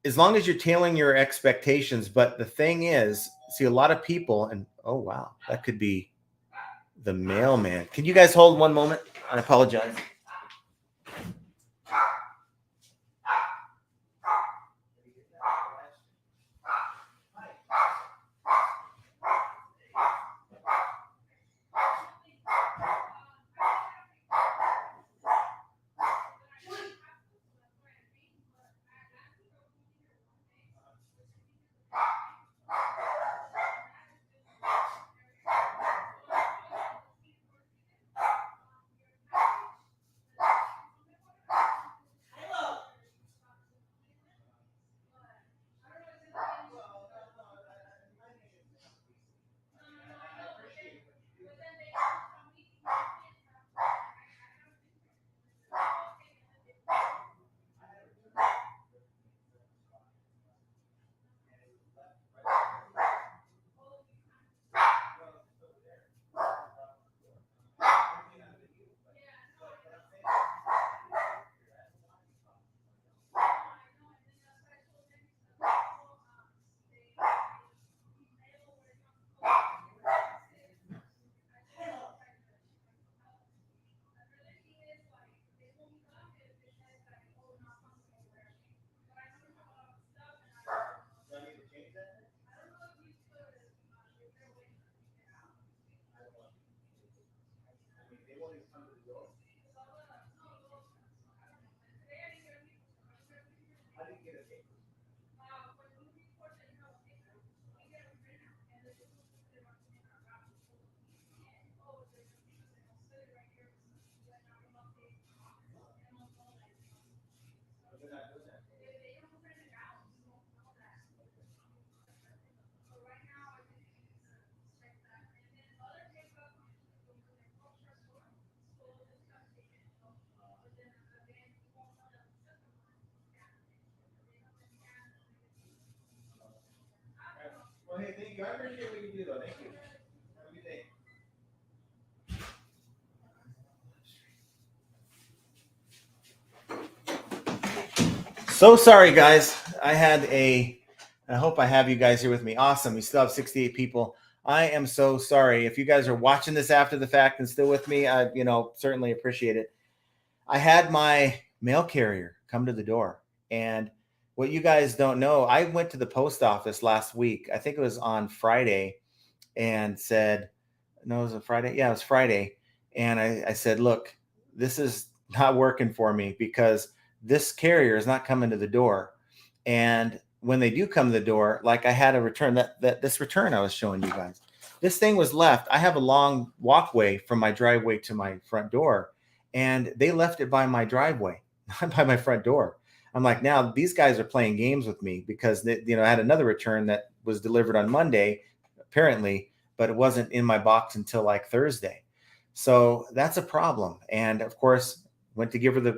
S1: as long as you're tailing your expectations. But the thing is, see, a lot of people, and oh, wow, that could be the mailman. Can you guys hold one moment? I apologize. Well, hey, thank you. I appreciate what you do, though. Thank you. Have a good day. So sorry, guys. I hope I have you guys here with me. Awesome. We still have 68 people. I am so sorry. If you guys are watching this after the fact and still with me, I, certainly appreciate it. I had my mail carrier come to the door. And what you guys don't know, I went to the post office last week. I think it was on Friday and said, no, it was a Friday. Yeah, it was Friday. And I said, look, this is not working for me because this carrier is not coming to the door. And when they do come to the door, like I had a return that this return I was showing you guys, this thing was left. I have a long walkway from my driveway to my front door, and they left it by my driveway, not by my front door. I'm like, now these guys are playing games with me because they, I had another return that was delivered on Monday, apparently, but it wasn't in my box until like Thursday. So that's a problem. And of course, went to give her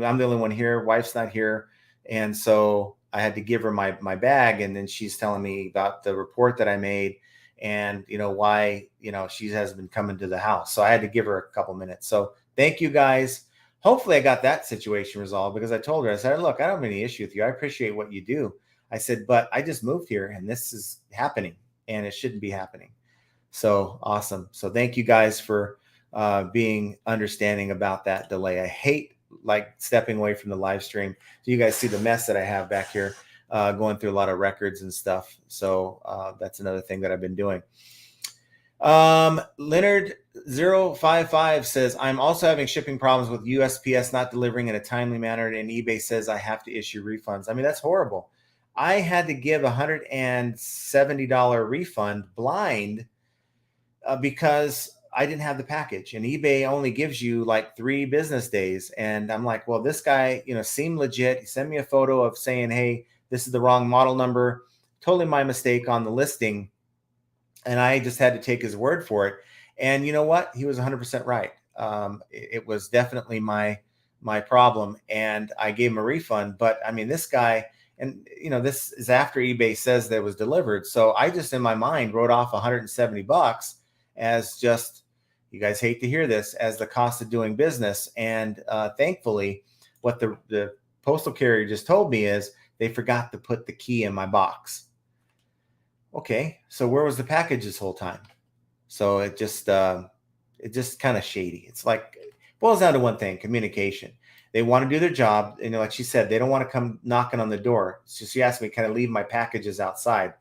S1: I'm the only one here. Wife's not here. And so I had to give her my bag. And then she's telling me about the report that I made and, why, she hasn't been coming to the house. So I had to give her a couple minutes. So thank you guys. Hopefully I got that situation resolved because I told her, I said, look, I don't have any issue with you. I appreciate what you do. I said, but I just moved here and this is happening and it shouldn't be happening. So awesome. So thank you guys for being understanding about that delay. I hate like stepping away from the live stream. So you guys see the mess that I have back here, going through a lot of records and stuff. So that's another thing that I've been doing. Leonard 055 says, I'm also having shipping problems with USPS not delivering in a timely manner, and eBay says I have to issue refunds. I mean, that's horrible. I had to give $170 refund blind because I didn't have the package, and eBay only gives you like 3 business days. And I'm like, well, this guy, seemed legit. He sent me a photo of saying, hey, this is the wrong model number. Totally my mistake on the listing. And I just had to take his word for it. And you know what? He was 100% right. It was definitely my problem. And I gave him a refund. But I mean, this guy, and this is after eBay says that it was delivered. So I just in my mind wrote off $170 as just, you guys hate to hear this, as the cost of doing business. And thankfully, what the postal carrier just told me is they forgot to put the key in my box. Okay, so where was the package this whole time? So it just, It's just kind of shady. It's like, it boils down to one thing: communication. They want to do their job. You know, like she said, they don't want to come knocking on the door. So she asked me, can I leave my packages outside?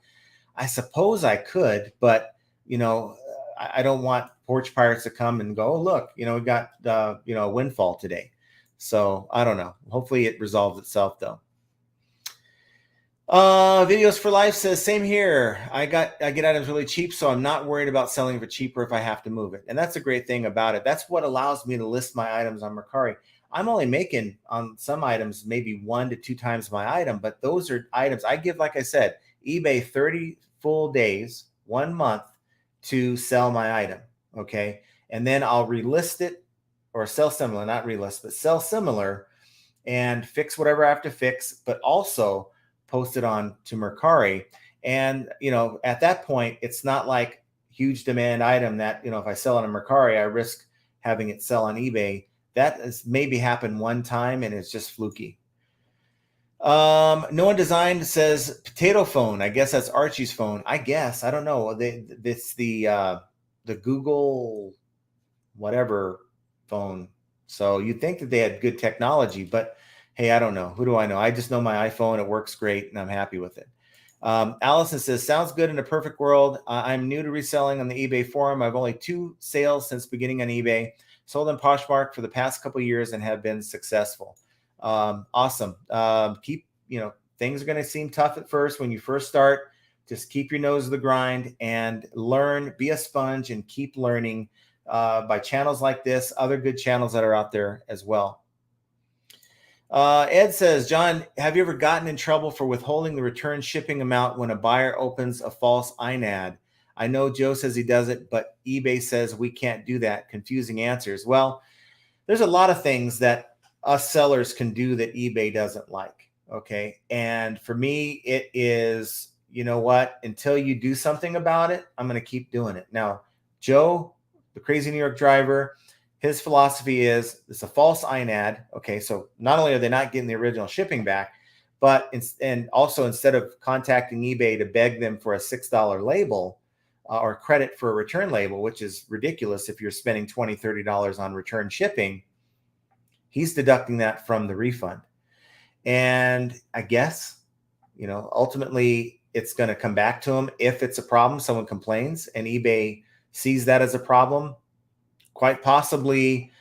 S1: I suppose I could, but you know, I don't want porch pirates to come and go, oh, look, you know, we got, you know, a windfall today. So I don't know. Hopefully it resolves itself though. Videos for Life says, same here. I get items really cheap, so I'm not worried about selling for cheaper if I have to move it. And that's a great thing about it. That's what allows me to list my items on Mercari. I'm only making on some items maybe 1 to 2 times my item, but those are items I give, like I said, eBay 30 full days, 1 month to sell my item. Okay. And then I'll relist it or sell similar, not relist, but sell similar and fix whatever I have to fix, but also post it on to Mercari. And, you know, at that point, it's not like huge demand item that, you know, if I sell it on Mercari, I risk having it sell on eBay. That has maybe happened one time and it's just fluky. No One Designed says potato phone. I guess that's Archie's phone. I guess, I don't know. It's the Google whatever phone. So you'd think that they had good technology, but hey, I don't know. Who do I know? I just know my iPhone. It works great and I'm happy with it. Allison says, sounds good in a perfect world. I'm new to reselling on the eBay forum. I've only 2 sales since beginning on eBay. Sold on Poshmark for the past couple of years and have been successful. Awesome. Keep, you know, things are going to seem tough at first when you first start. Just keep your nose to the grind and learn, be a sponge and keep learning by channels like this, other good channels that are out there as well. Ed says, John, have you ever gotten in trouble for withholding the return shipping amount when a buyer opens a false INAD? I know Joe says he does it, but eBay says we can't do that. Confusing answers. Well, there's a lot of things that us sellers can do that eBay doesn't like. Okay. And for me, it is, you know what, until you do something about it, I'm going to keep doing it. Now, Joe, the crazy New York driver, his philosophy is it's a false INAD. Okay. So not only are they not getting the original shipping back, but and also instead of contacting eBay to beg them for a $6 label, or credit for a return label, which is ridiculous if you're spending $20, $30 on return shipping, he's deducting that from the refund. And I guess, you know, ultimately it's going to come back to him. If it's a problem, someone complains and eBay sees that as a problem, quite possibly,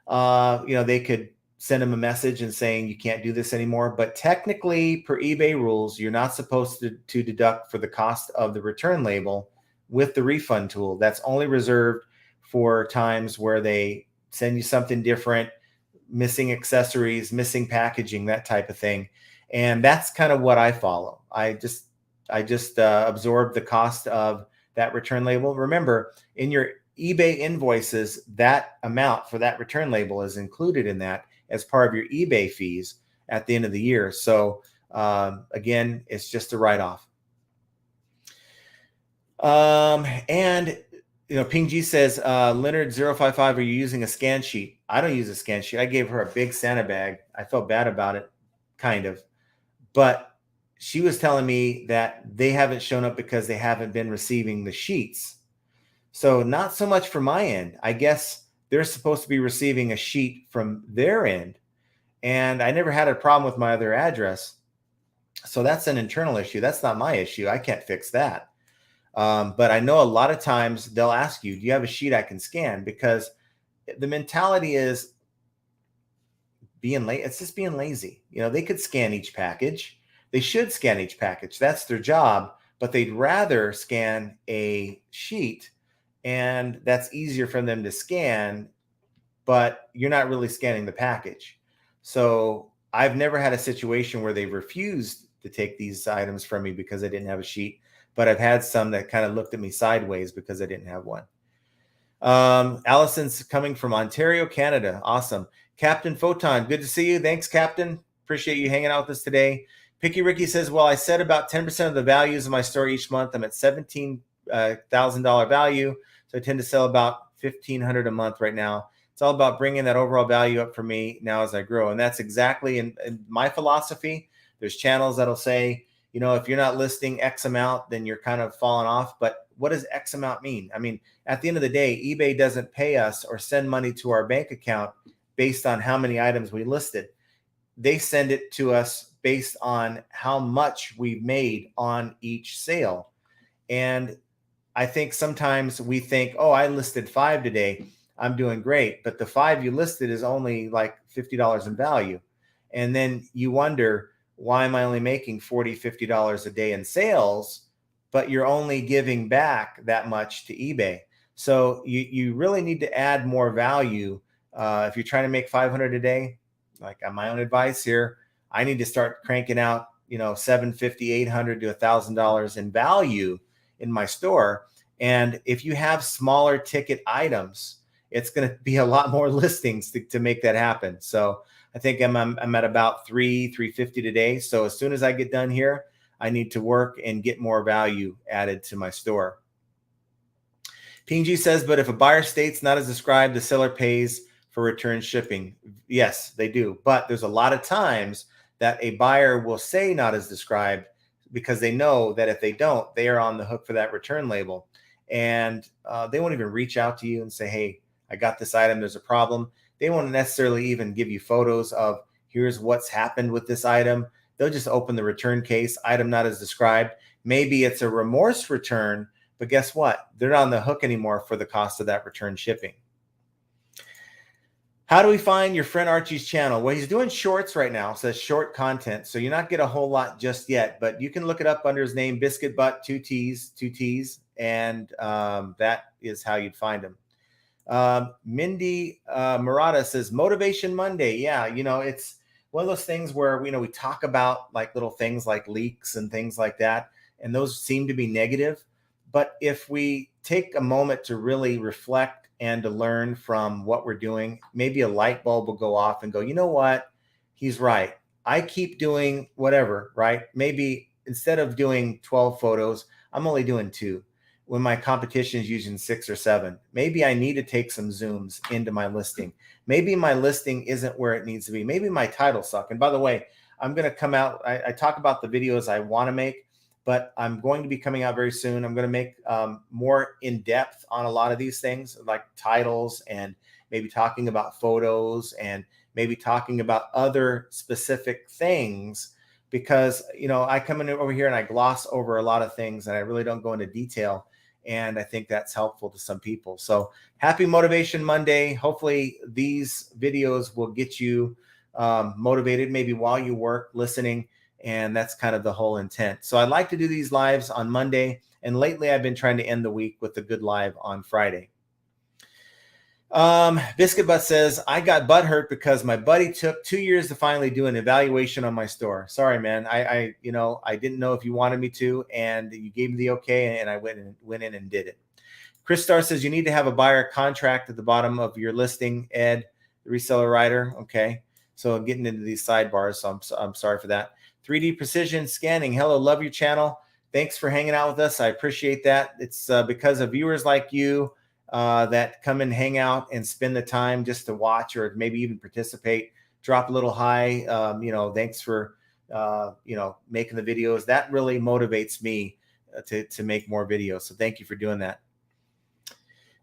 S1: you know, they could send him a message and saying, you can't do this anymore. But technically per eBay rules, you're not supposed to deduct for the cost of the return label with the refund tool. That's only reserved for times where they send you something different, missing accessories, missing packaging, that type of thing. And that's kind of what I follow. I just absorb the cost of that return label. Remember, in your eBay invoices, that amount for that return label is included in that as part of your eBay fees at the end of the year. So again, it's just a write-off. And you know, Ping G says, Leonard 055, are you using a scan sheet? I don't use a scan sheet. I gave her a big Santa bag. I felt bad about it, kind of. But she was telling me that they haven't shown up because they haven't been receiving the sheets. So not so much from my end. I guess they're supposed to be receiving a sheet from their end. And I never had a problem with my other address. So that's an internal issue. That's not my issue. I can't fix that. But I know a lot of times they'll ask you, do you have a sheet I can scan? Because the mentality is being late. It's just being lazy. You know, they could scan each package. They should scan each package. That's their job, but they'd rather scan a sheet, and that's easier for them to scan, but you're not really scanning the package. So I've never had a situation where they refused to take these items from me because I didn't have a sheet. But I've had some that kind of looked at me sideways because I didn't have one. Allison's coming from Ontario, Canada. Awesome. Captain Photon, good to see you. Thanks, Captain. Appreciate you hanging out with us today. Picky Ricky says, well, I set about 10% of the values of my store each month. I'm at $17,000 value. So I tend to sell about $1,500 a month right now. It's all about bringing that overall value up for me now as I grow. And that's exactly in my philosophy. There's channels that'll say, if you're not listing X amount, then you're kind of falling off. But what does X amount mean? I mean, at the end of the day, eBay doesn't pay us or send money to our bank account based on how many items we listed. They send it to us based on how much we've made on each sale. And I think sometimes we think, oh, I listed 5 today, I'm doing great. But the 5 you listed is only like $50 in value. And then you wonder, why am I only making $40, $50 a day in sales, but you're only giving back that much to eBay? So you really need to add more value. If you're trying to make 500 a day, like on my own advice here, I need to start cranking out, $750, $800 to $1,000 in value in my store. And if you have smaller ticket items, it's going to be a lot more listings to make that happen. So I think I'm at about 350 today. So as soon as I get done here, I need to work and get more value added to my store. PNG says, but if a buyer states not as described, the seller pays for return shipping. Yes, they do. But there's a lot of times that a buyer will say not as described because they know that if they don't, they are on the hook for that return label. And they won't even reach out to you and say, hey, I got this item, there's a problem. They won't necessarily even give you photos of here's what's happened with this item. They'll just open the return case, item not as described. Maybe it's a remorse return, but guess what? They're not on the hook anymore for the cost of that return shipping. How do we find your friend Archie's channel? Well, he's doing shorts right now, says short content. So you're not get a whole lot just yet, but you can look it up under his name, Biscuit Butt, 2 T's. And that is how you'd find him. Mindy Murata says Motivation Monday. Yeah, it's one of those things where we talk about like little things like leaks and things like that, and those seem to be negative. But if we take a moment to really reflect and to learn from what we're doing, maybe a light bulb will go off and go, you know what? He's right. I keep doing whatever, right? Maybe instead of doing 12 photos, I'm only doing 2. When my competition is using 6 or 7, maybe I need to take some zooms into my listing. Maybe my listing isn't where it needs to be. Maybe my titles suck. And by the way, I'm going to come out. I talk about the videos I want to make, but I'm going to be coming out very soon. I'm going to make more in depth on a lot of these things, like titles, and maybe talking about photos, and maybe talking about other specific things, because I come in over here and I gloss over a lot of things and I really don't go into detail. And I think that's helpful to some people. So happy Motivation Monday. Hopefully these videos will get you motivated, maybe while you work, listening. And that's kind of the whole intent. So I like to do these lives on Monday. And lately I've been trying to end the week with a good live on Friday. Biscuit Butt says, I got butthurt because my buddy took 2 years to finally do an evaluation on my store. Sorry, man. I didn't know if you wanted me to, and you gave me the okay, and I went in and did it. Chris Starr says, you need to have a buyer contract at the bottom of your listing, Ed, the reseller writer. Okay. So I'm getting into these sidebars. So I'm sorry for that. 3D Precision Scanning. Hello. Love your channel. Thanks for hanging out with us. I appreciate that. It's because of viewers like you that come and hang out and spend the time just to watch or maybe even participate. Drop a little hi. Thanks for making the videos. That really motivates me to make more videos. So thank you for doing that.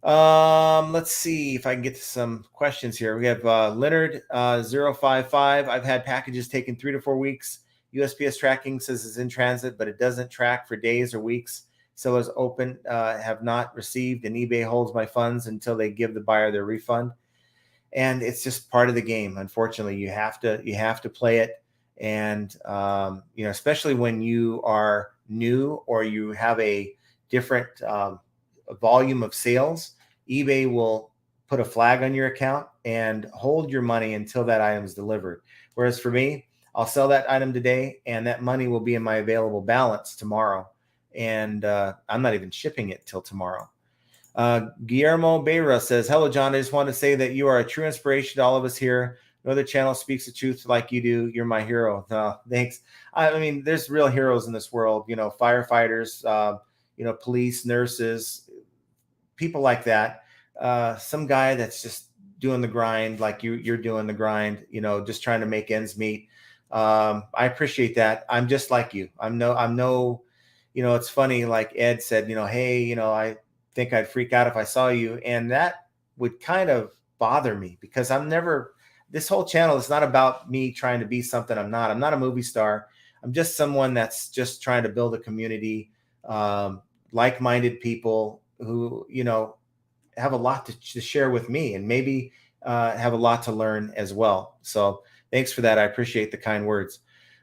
S1: Let's see if I can get to some questions here. We have Leonard 055. I've had packages taken 3 to 4 weeks. USPS tracking says it's in transit, but it doesn't track for days or weeks. Sellers open have not received, and eBay holds my funds until they give the buyer their refund. And it's just part of the game. Unfortunately, you have to play it. And especially when you are new or you have a different volume of sales, eBay will put a flag on your account and hold your money until that item is delivered. Whereas for me, I'll sell that item today, and that money will be in my available balance tomorrow. And I'm not even shipping it till tomorrow. Guillermo Beira says, hello, John. I just want to say that you are a true inspiration to all of us here. No other channel speaks the truth like you do. You're my hero. Thanks. I mean, there's real heroes in this world, firefighters, police, nurses, people like that. Some guy that's just doing the grind like you're doing the grind, just trying to make ends meet. I appreciate that. I'm just like you. I'm no, it's funny. Like Ed said, hey, I think I'd freak out if I saw you. And that would kind of bother me because this whole channel is not about me trying to be something I'm not. I'm not a movie star. I'm just someone that's just trying to build a community, like-minded people who, have a lot to share with me and maybe have a lot to learn as well. So thanks for that. I appreciate the kind words.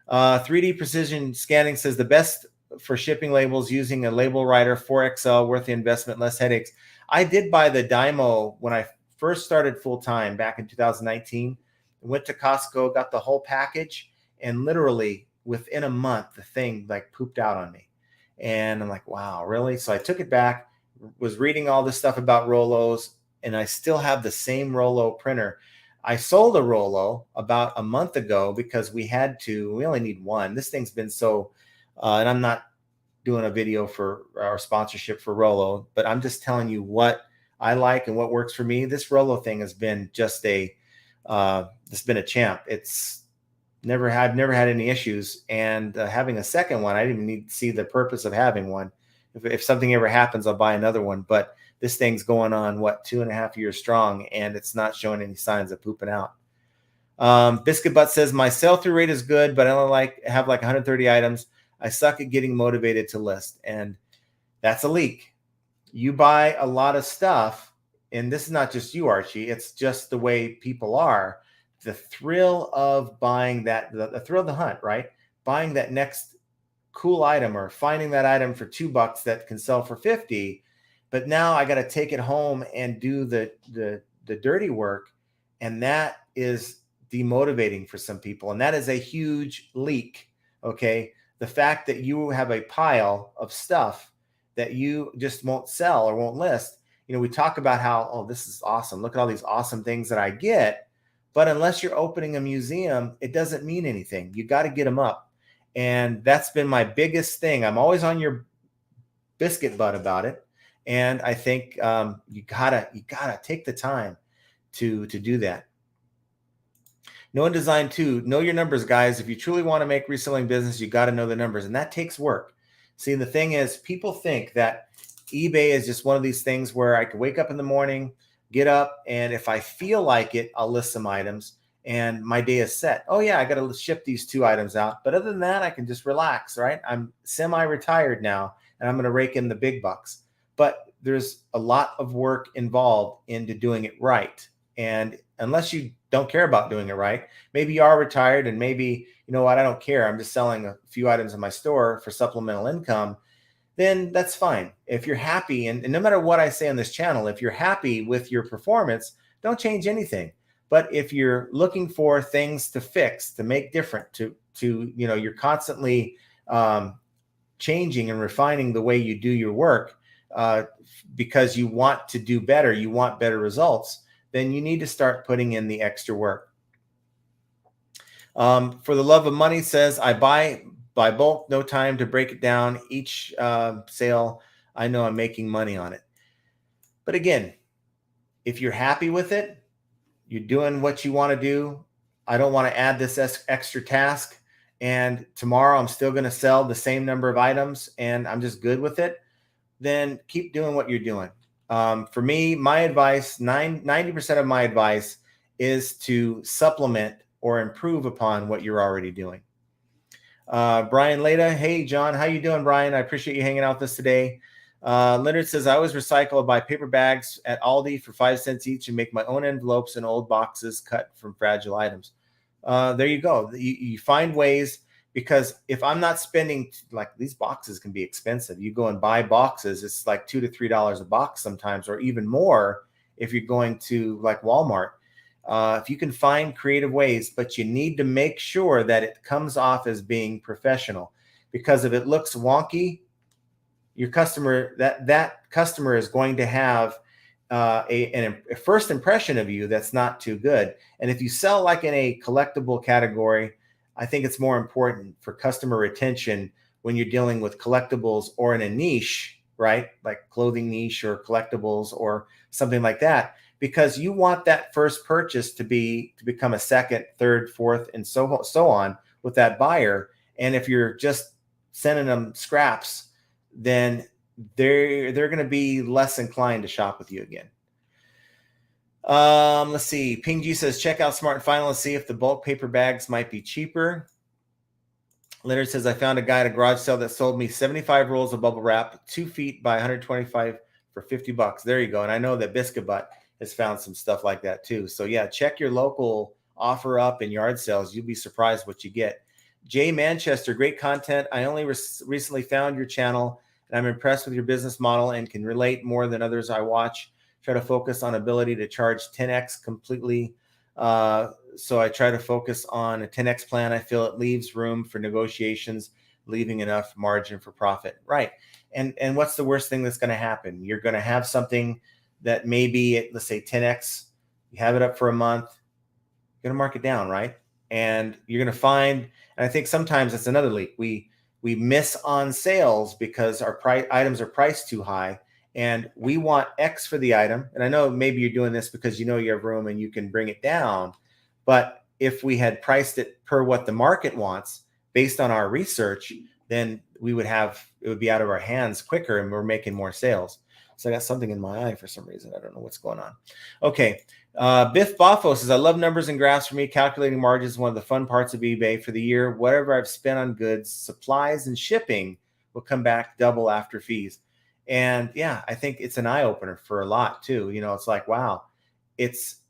S1: 3D Precision Scanning says the best for shipping labels using a label writer, 4XL, worth the investment, less headaches. I did buy the Dymo when I first started full-time back in 2019. Went to Costco, got the whole package, and literally within a month, the thing like pooped out on me. And I'm like, wow, really? So I took it back, was reading all this stuff about Rollos, and I still have the same Rollo printer. I sold a Rollo about a month ago because we only need one. This thing's been so, and I'm not doing a video for our sponsorship for Rollo, but I'm just telling you what I like and what works for me. This Rollo thing has been just it's been a champ. I've never had any issues, and having a second one, I didn't even need to see the purpose of having one. If something ever happens, I'll buy another one. But this thing's going on 2.5 years strong, and it's not showing any signs of pooping out. Biscuit Butt says my sell-through rate is good, but I only have 130 items. I suck at getting motivated to list, and that's a leak. You buy a lot of stuff, and this is not just you, Archie. It's just the way people are. The thrill of buying the thrill of the hunt, right? Buying that next cool item or finding that item for $2 that can sell for 50, but now I got to take it home and do the dirty work, and that is demotivating for some people, and that is a huge leak. Okay, the fact that you have a pile of stuff that you just won't sell or won't list. We talk about how, oh, this is awesome. Look at all these awesome things that I get, but unless you're opening a museum, it doesn't mean anything. You got to get them up. And that's been my biggest thing. I'm always on your biscuit butt about it. And I think you gotta take the time to do that. Know and Design 2, know your numbers, guys. If you truly want to make reselling business, you got to know the numbers, and that takes work. See, the thing is, people think that eBay is just one of these things where I can wake up in the morning, get up, and if I feel like it, I'll list some items, and my day is set. Oh yeah, I got to ship these 2 items out, but other than that, I can just relax, right? I'm semi-retired now, and I'm going to rake in the big bucks. But there's a lot of work involved into doing it right, and unless you don't care about doing it right, maybe you are retired and maybe, you know what, I don't care, I'm just selling a few items in my store for supplemental income, then that's fine. If you're happy, and no matter what I say on this channel, if you're happy with your performance, don't change anything. But if you're looking for things to fix, to make different, you're constantly changing and refining the way you do your work because you want to do better, you want better results, then you need to start putting in the extra work. For the Love of Money says, I buy bulk, no time to break it down. Each sale, I know I'm making money on it. But again, if you're happy with it, you're doing what you want to do. I don't want to add this extra task, and tomorrow I'm still going to sell the same number of items and I'm just good with it. Then keep doing what you're doing. For me, my advice, 90% of my advice is to supplement or improve upon what you're already doing. Brian Leda, hey, John, how you doing, Brian? I appreciate you hanging out with us today. Leonard says, I always recycle or buy paper bags at Aldi for 5 cents each and make my own envelopes and old boxes cut from fragile items. There you go. You find ways. Because if I'm not spending, like, these boxes can be expensive. You go and buy boxes, it's like $2 to $3 a box sometimes, or even more if you're going to like Walmart. If you can find creative ways, but you need to make sure that it comes off as being professional. Because if it looks wonky, your customer, that customer is going to have a first impression of you that's not too good. And if you sell like in a collectible category, I think it's more important for customer retention when you're dealing with collectibles or in a niche, right? Like clothing niche or collectibles or something like that, because you want that first purchase to become a second, third, fourth, and so on, with that buyer. And if you're just sending them scraps, then they're going to be less inclined to shop with you again. Let's see. Ping G says, check out Smart and Final and see if the bulk paper bags might be cheaper. Leonard says, I found a guy at a garage sale that sold me 75 rolls of bubble wrap, 2 feet by 125 for $50. There you go. And I know that Biscuit Butt has found some stuff like that too. So yeah, check your local offer up and yard sales. You'll be surprised what you get. Jay Manchester, great content. I only recently found your channel and I'm impressed with your business model and can relate more than others I watch. Try to focus on ability to charge 10x completely. So I try to focus on a 10x plan. I feel it leaves room for negotiations, leaving enough margin for profit. Right. And what's the worst thing that's going to happen? You're going to have something that maybe at, let's say 10x, you have it up for a month, you're going to mark it down, right? And you're going to find, and I think sometimes it's another leak. We miss on sales because our items are priced too high. And we want X for the item. And I know maybe you're doing this because you know you have room and you can bring it down. But if we had priced it per what the market wants based on our research, then it would be out of our hands quicker and we're making more sales. So I got something in my eye for some reason. I don't know what's going on. Okay. Biff Boffo says, I love numbers and graphs. For me, calculating margins is one of the fun parts of eBay. For the year, whatever I've spent on goods, supplies, and shipping will come back double after fees. And yeah, I think it's an eye opener for a lot too. You know, it's like, wow, it's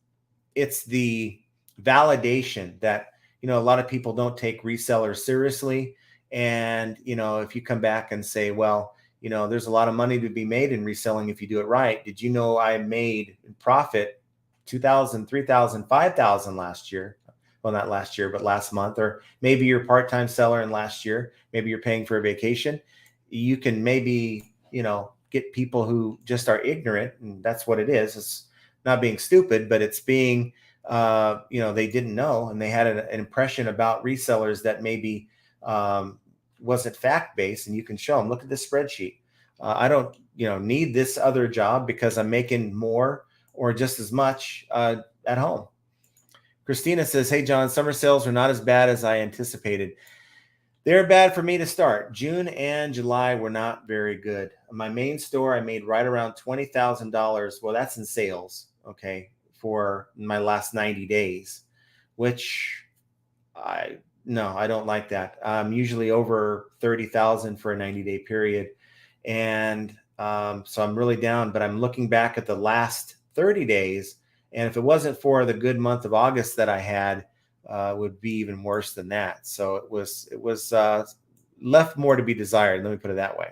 S1: the validation that, you know, a lot of people don't take resellers seriously. And, you know, if you come back and say, well, you know, there's a lot of money to be made in reselling if you do it right. Did you know I made profit 2,000, 3,000, 5,000 last year? Well, not last year, but last month. Or maybe you're a part-time seller and last year, maybe you're paying for a vacation. You can maybe, you know, get people who just are ignorant, and that's what it is. It's not being stupid, but it's being, you know, they didn't know, and they had an impression about resellers that maybe wasn't fact-based, and you can show them, look at this spreadsheet. I don't, you know, need this other job because I'm making more or just as much at home. Christina says, hey, John, summer sales are not as bad as I anticipated. They're bad for me to start. June and July were not very good. My main store, I made right around $20,000. Well, that's in sales, okay, for my last 90 days, which I don't like that. I'm usually over 30,000 for a 90-day period. And so I'm really down, but I'm looking back at the last 30 days. And if it wasn't for the good month of August that I had, would be even worse than that. So it was left more to be desired. Let me put it that way.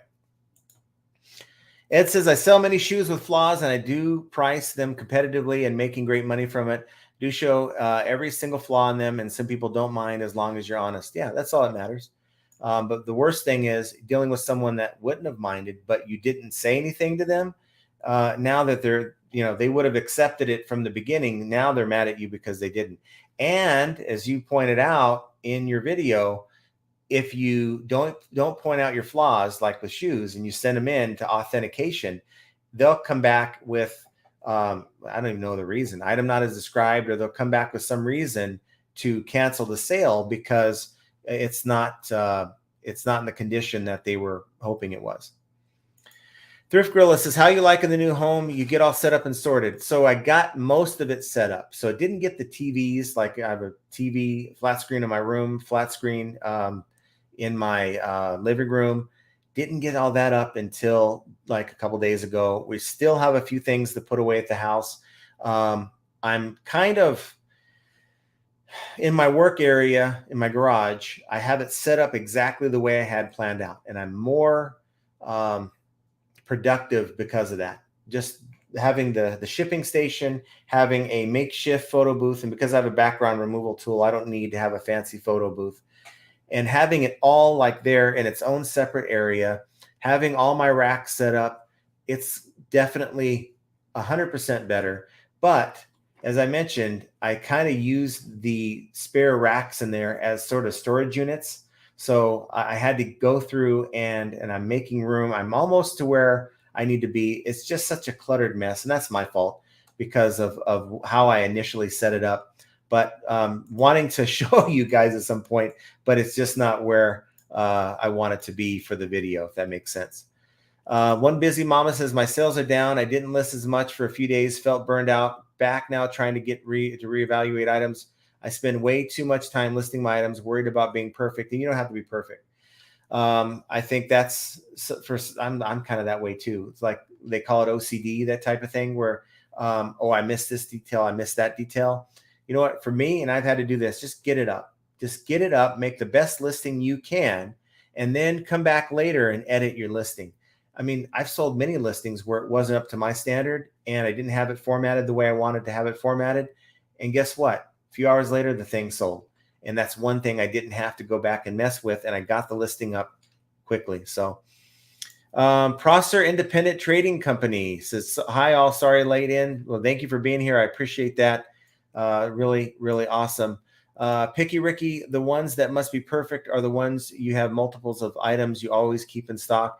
S1: Ed says, I sell many shoes with flaws and I do price them competitively and making great money from it. Do show every single flaw in them, and some people don't mind as long as you're honest. Yeah, that's all that matters. But the worst thing is dealing with someone that wouldn't have minded, but you didn't say anything to them. Now that they're, you know, they would have accepted it from the beginning. Now they're mad at you because they didn't. And as you pointed out in your video, if you don't point out your flaws, like with shoes, and you send them in to authentication, they'll come back with, I don't even know the reason, item not as described, or they'll come back with some reason to cancel the sale because it's not in the condition that they were hoping it was. Thrift Gorilla says, how you liking the new home? You get all set up and sorted. So I got most of it set up. So I didn't get the TVs. Like I have a TV flat screen in my room, flat screen in my living room. Didn't get all that up until like a couple days ago. We still have a few things to put away at the house. I'm kind of in my work area, in my garage. I have it set up exactly the way I had planned out. And I'm more productive because of that. Just having the shipping station, having a makeshift photo booth, and because I have a background removal tool, I don't need to have a fancy photo booth. And having it all like there in its own separate area, having all my racks set up, it's definitely 100% better. But as I mentioned, I kind of use the spare racks in there as sort of storage units. So I had to go through and I'm making room. I'm almost to where I need to be. It's just such a cluttered mess. And that's my fault because of how I initially set it up. but wanting to show you guys at some point, but it's just not where I want it to be for the video, if that makes sense. One busy mama says, my sales are down. I didn't list as much for a few days, felt burned out. Back now trying to get to reevaluate items. I spend way too much time listing my items, worried about being perfect. And you don't have to be perfect. I think that's I'm kind of that way too. It's like they call it OCD, that type of thing where, oh, I missed this detail. I missed that detail. You know what, for me, and I've had to do this, just get it up, make the best listing you can, and then come back later and edit your listing. I mean, I've sold many listings where it wasn't up to my standard and I didn't have it formatted the way I wanted to have it formatted. And guess what? A few hours later, the thing sold. And that's one thing I didn't have to go back and mess with. And I got the listing up quickly. So Prosser Independent Trading Company says, hi, all, sorry late in. Well, thank you for being here. I appreciate that. Really, really awesome. Picky Ricky, the ones that must be perfect are the ones you have multiples of items you always keep in stock.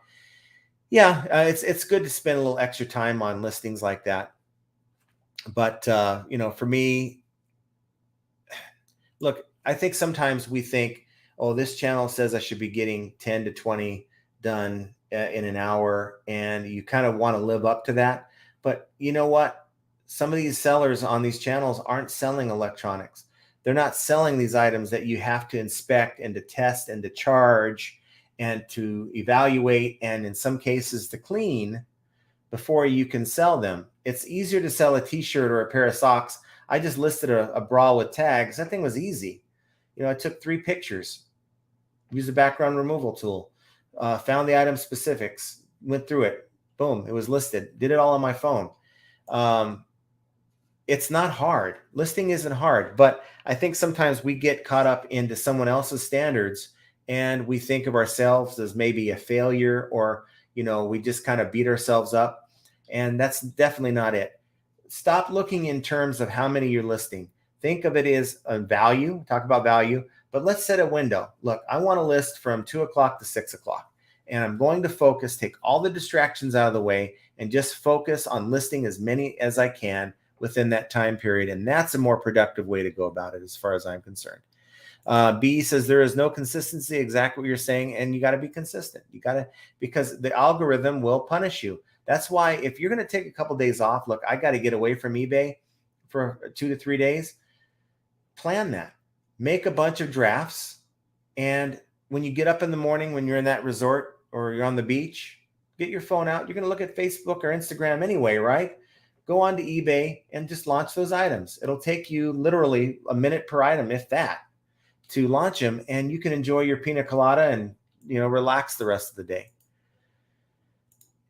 S1: Yeah, it's good to spend a little extra time on listings like that. But, you know, for me, look, I think sometimes we think, oh, this channel says I should be getting 10 to 20 done in an hour. And you kind of want to live up to that. But you know what? Some of these sellers on these channels aren't selling electronics. They're not selling these items that you have to inspect and to test and to charge and to evaluate, and in some cases to clean before you can sell them. It's easier to sell a t-shirt or a pair of socks. I just listed a bra with tags. That thing was easy. You know, I took 3 pictures, used a background removal tool, found the item specifics, went through it. Boom, it was listed. Did it all on my phone. It's not hard. Listing isn't hard, but I think sometimes we get caught up into someone else's standards and we think of ourselves as maybe a failure, or, you know, we just kind of beat ourselves up. And that's definitely not it. Stop looking in terms of how many you're listing. Think of it as a value. Talk about value, but let's set a window. Look, I want to list from 2 o'clock to 6 o'clock, and I'm going to focus, take all the distractions out of the way, and just focus on listing as many as I can within that time period. And that's a more productive way to go about it as far as I'm concerned. B says there is no consistency, exactly what you're saying, and you got to be consistent. You got to, because the algorithm will punish you. That's why if you're going to take a couple days off, look, I got to get away from eBay for 2 to 3 days. Plan that. Make a bunch of drafts, and when you get up in the morning, when you're in that resort or you're on the beach, get your phone out. You're going to look at Facebook or Instagram anyway, right? Go on to eBay and just launch those items. It'll take you literally a minute per item, if that, to launch them, and you can enjoy your pina colada and, you know, relax the rest of the day.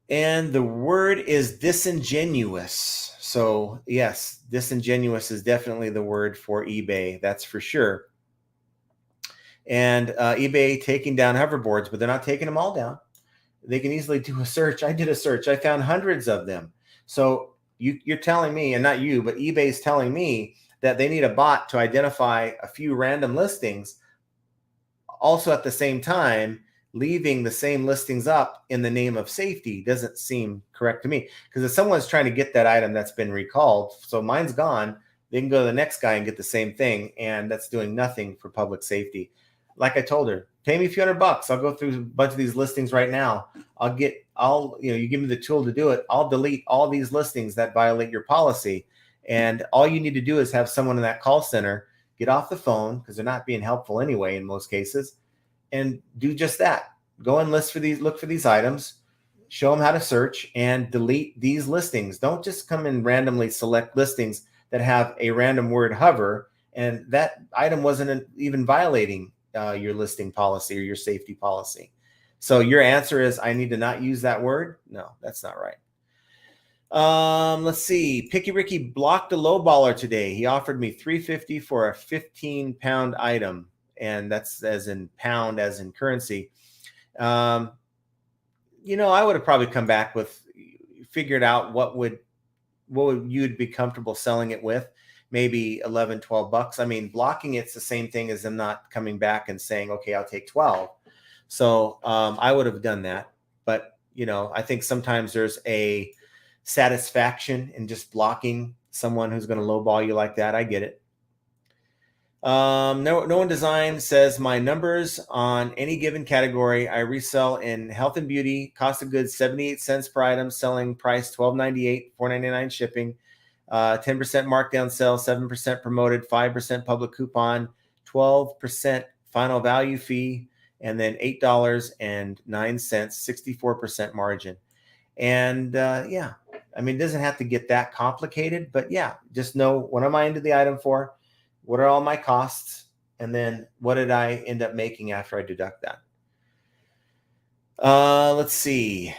S1: And the word is disingenuous. So yes, disingenuous is definitely the word for eBay. That's for sure. And eBay taking down hoverboards, but they're not taking them all down. They can easily do a search. I did a search. I found hundreds of them. So you're telling me, and not you, but eBay's telling me that they need a bot to identify a few random listings, also at the same time leaving the same listings up in the name of safety. Doesn't seem correct to me, because if someone's trying to get that item that's been recalled, so mine's gone, they can go to the next guy and get the same thing, and that's doing nothing for public safety. Like I told her, pay me a few $100. I'll go through a bunch of these listings right now. You give me the tool to do it. I'll delete all these listings that violate your policy. And all you need to do is have someone in that call center get off the phone, because they're not being helpful anyway in most cases, and do just that. Go and look for these items, show them how to search, and delete these listings. Don't just come and randomly select listings that have a random word hover, and that item wasn't even violating your listing policy or your safety policy. So your answer is, I need to not use that word? No, that's not right. Let's see. Picky Ricky blocked a lowballer today. He offered me $350 for a 15-pound item, and that's as in pound, as in currency. You know, I would have probably come back with, figured out what would you'd be comfortable selling it with. Maybe 11, 12 bucks. I mean, blocking it's the same thing as them not coming back and saying, okay, I'll take 12. So I would have done that. But, you know, I think sometimes there's a satisfaction in just blocking someone who's going to lowball you like that. I get it. No one design says my numbers on any given category. I resell in health and beauty, cost of goods 78 cents per item, selling price $12.98, $4.99 shipping, 10% markdown sale, 7% promoted, 5% public coupon, 12% final value fee, and then $8.09, 64% margin. And yeah, I mean, it doesn't have to get that complicated, but yeah, just know what am I into the item for? What are all my costs? And then what did I end up making after I deduct that? Let's see.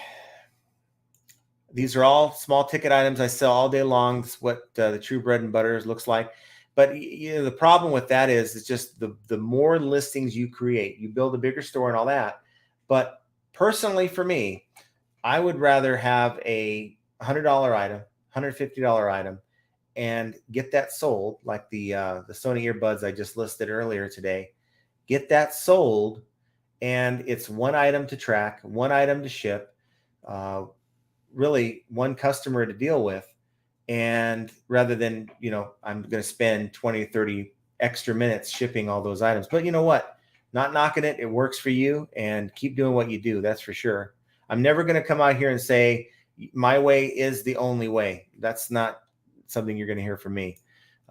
S1: These are all small ticket items I sell all day long. It's what the true bread and butter looks like. But you know, the problem with that is it's just the more listings you create, you build a bigger store and all that. But personally, for me, I would rather have a $100 item, $150 item, and get that sold, like the Sony earbuds I just listed earlier today. Get that sold, and it's one item to track, one item to ship, really one customer to deal with. And rather than, I'm going to spend 20, 30 extra minutes shipping all those items. But you know what? Not knocking it. It works for you, and keep doing what you do. That's for sure. I'm never going to come out here and say my way is the only way. That's not something you're going to hear from me.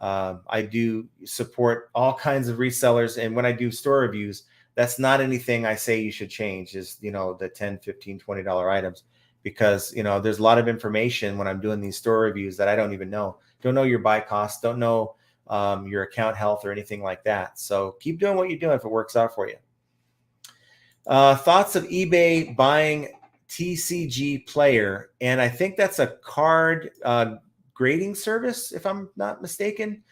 S1: I do support all kinds of resellers. And when I do store reviews, that's not anything I say you should change is, the $10, $15, $20 items, because, there's a lot of information when I'm doing these store reviews that I don't even know. Don't know your buy costs, don't know your account health or anything like that. So keep doing what you're doing if it works out for you. Thoughts of eBay buying TCG Player. And I think that's a card grading service, if I'm not mistaken.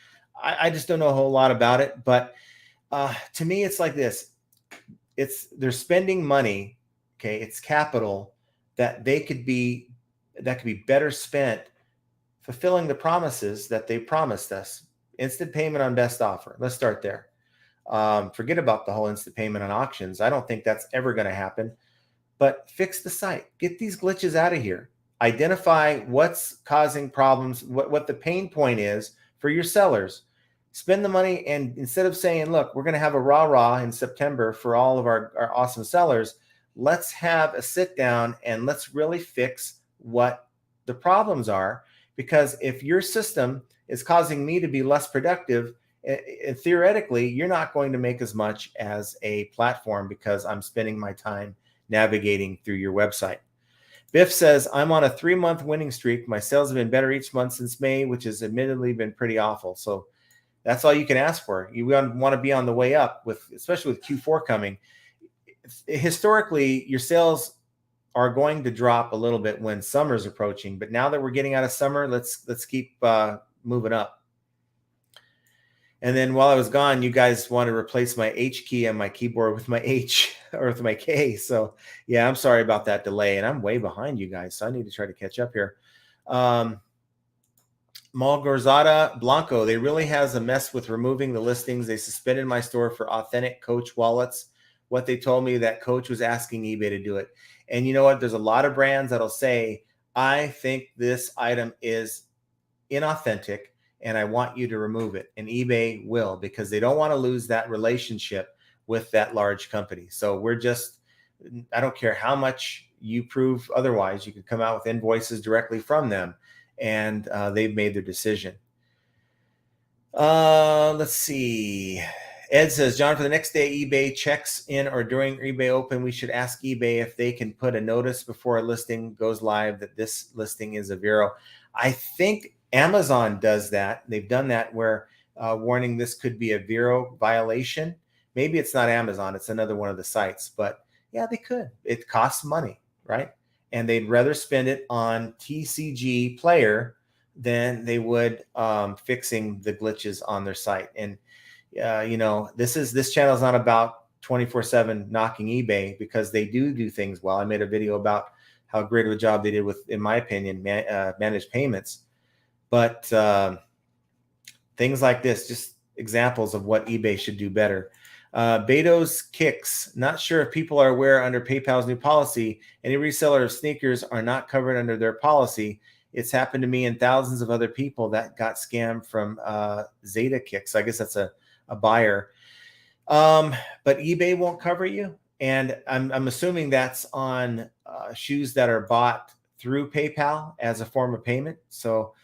S1: I just don't know a whole lot about it. But to me, it's like this. They're spending money. Okay. It's capital that could be better spent fulfilling the promises that they promised us. Instant payment on best offer. Let's start there. Forget about the whole instant payment on auctions. I don't think that's ever going to happen. But fix the site. Get these glitches out of here. Identify what's causing problems, what the pain point is for your sellers. Spend the money, and instead of saying, look, we're going to have a rah-rah in September for all of our awesome sellers, let's have a sit down and let's really fix what the problems are. Because if your system is causing me to be less productive, theoretically, you're not going to make as much as a platform because I'm spending my time navigating through your website. Biff says, I'm on a 3-month winning streak. My sales have been better each month since May, which has admittedly been pretty awful. So that's all you can ask for. You want to be on the way up, especially with Q4 coming. Historically, your sales are going to drop a little bit when summer's approaching. But now that we're getting out of summer, let's keep moving up. And then while I was gone, you guys want to replace my H key on my keyboard with my H or with my K. So yeah, I'm sorry about that delay, and I'm way behind you guys. So I need to try to catch up here. Malgorzata Blanco, they really has a mess with removing the listings. They suspended my store for authentic Coach wallets. What they told me, that Coach was asking eBay to do it. And you know what? There's a lot of brands that'll say, I think this item is inauthentic and I want you to remove it. And eBay will, because they don't want to lose that relationship with that large company. So I don't care how much you prove otherwise, you can come out with invoices directly from them, and they've made their decision. Let's see. Ed says, John, for the next day eBay checks in or during eBay open, we should ask eBay if they can put a notice before a listing goes live that this listing is a Vero. I think Amazon does that. They've done that where warning this could be a Vero violation. Maybe it's not Amazon. It's another one of the sites. But yeah, they could. It costs money, right? And they'd rather spend it on TCG Player than they would fixing the glitches on their site. And this channel is not about 24/7 knocking eBay, because they do things well. I made a video about how great of a job they did with, in my opinion, managed payments. But things like this, just examples of what eBay should do better. Beto's Kicks, not sure if people are aware under PayPal's new policy, any reseller of sneakers are not covered under their policy. It's happened to me and thousands of other people that got scammed from Zeta Kicks. I guess that's a a buyer. But eBay won't cover you. And I'm assuming that's on shoes that are bought through PayPal as a form of payment. So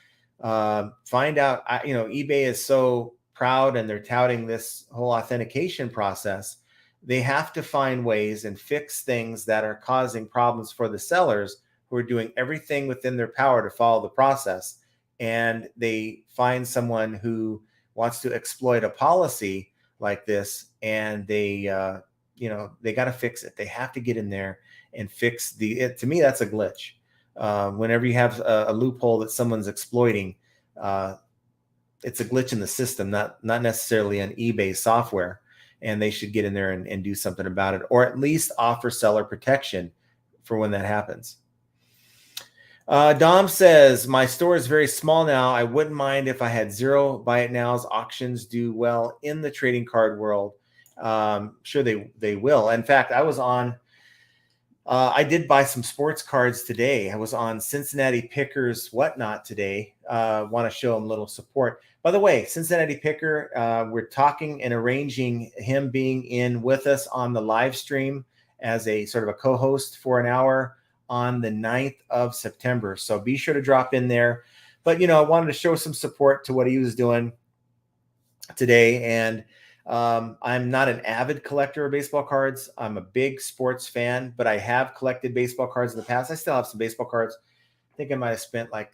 S1: find out, eBay is so proud and they're touting this whole authentication process. They have to find ways and fix things that are causing problems for the sellers who are doing everything within their power to follow the process. And they find someone who wants to exploit a policy like this, and they got to fix it. They have to get in there and fix to me, that's a glitch. Whenever you have a loophole that someone's exploiting, it's a glitch in the system, not necessarily an eBay software, and they should get in there and do something about it, or at least offer seller protection for when that happens. Dom says, my store is very small now. I wouldn't mind if I had zero buy it nows. Auctions do well in the trading card world. Sure, they will. In fact, I did buy some sports cards today. I was on Cincinnati Pickers Whatnot today. Want to show him a little support. By the way, Cincinnati Picker, we're talking and arranging him being in with us on the live stream as a sort of a co-host for an hour on the 9th of September. So be sure to drop in there. But, I wanted to show some support to what he was doing today. And I'm not an avid collector of baseball cards. I'm a big sports fan, but I have collected baseball cards in the past. I still have some baseball cards. I think I might have spent like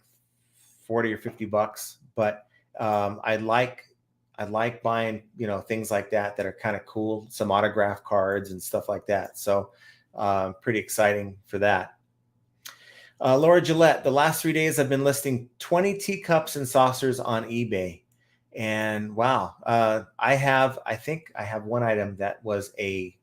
S1: 40 or 50 bucks, but I like buying, things like that are kind of cool, some autograph cards and stuff like that. So pretty exciting for that. Laura Gillette, the last 3 days I've been listing 20 teacups and saucers on eBay. And wow, I think I have one item that was a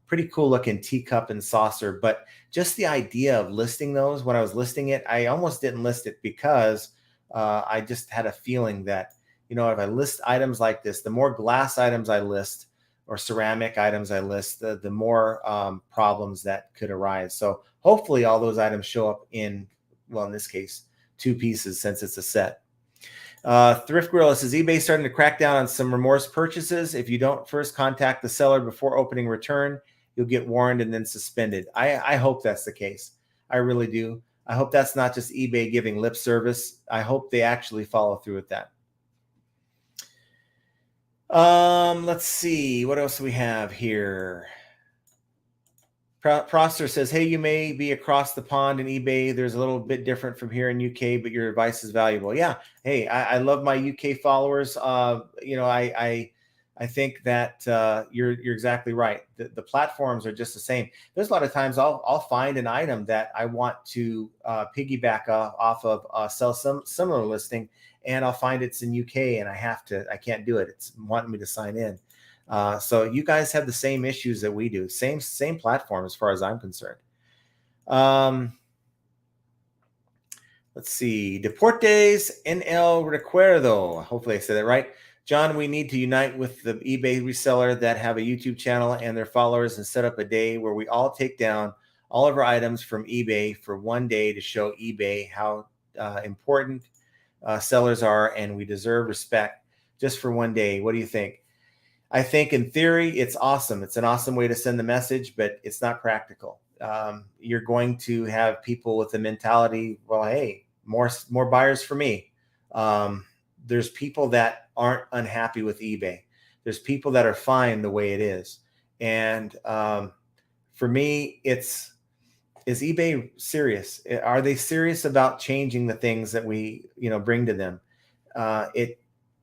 S1: pretty cool looking teacup and saucer, but just the idea of listing those, when I was listing it, I almost didn't list it because I just had a feeling that, if I list items like this, the more glass items I list or ceramic items I list, the more problems that could arise. So hopefully all those items show up in this case, 2 pieces since it's a set. Thrift Gorilla says, eBay starting to crack down on some remorse purchases. If you don't first contact the seller before opening return, you'll get warned and then suspended. I hope that's the case. I really do. I hope that's not just eBay giving lip service. I hope they actually follow through with that. Let's see. What else do we have here? Proster says, hey, you may be across the pond in eBay. There's a little bit different from here in UK, but your advice is valuable. Yeah. Hey, I love my UK followers. I think that you're exactly right. The platforms are just the same. There's a lot of times I'll find an item that I want to piggyback off of sell some similar listing, and I'll find it's in UK and I can't do it. It's wanting me to sign in. So you guys have the same issues that we do. Same platform as far as I'm concerned. Let's see. Deportes en el recuerdo. Hopefully I said that right. John, we need to unite with the eBay reseller that have a YouTube channel and their followers and set up a day where we all take down all of our items from eBay for one day to show eBay how important sellers are, and we deserve respect just for one day. What do you think? I think in theory, it's awesome. It's an awesome way to send the message, but it's not practical. You're going to have people with the mentality, well, hey, more buyers for me. There's people that aren't unhappy with eBay. There's people that are fine the way it is. And for me, is eBay serious? Are they serious about changing the things that we, bring to them?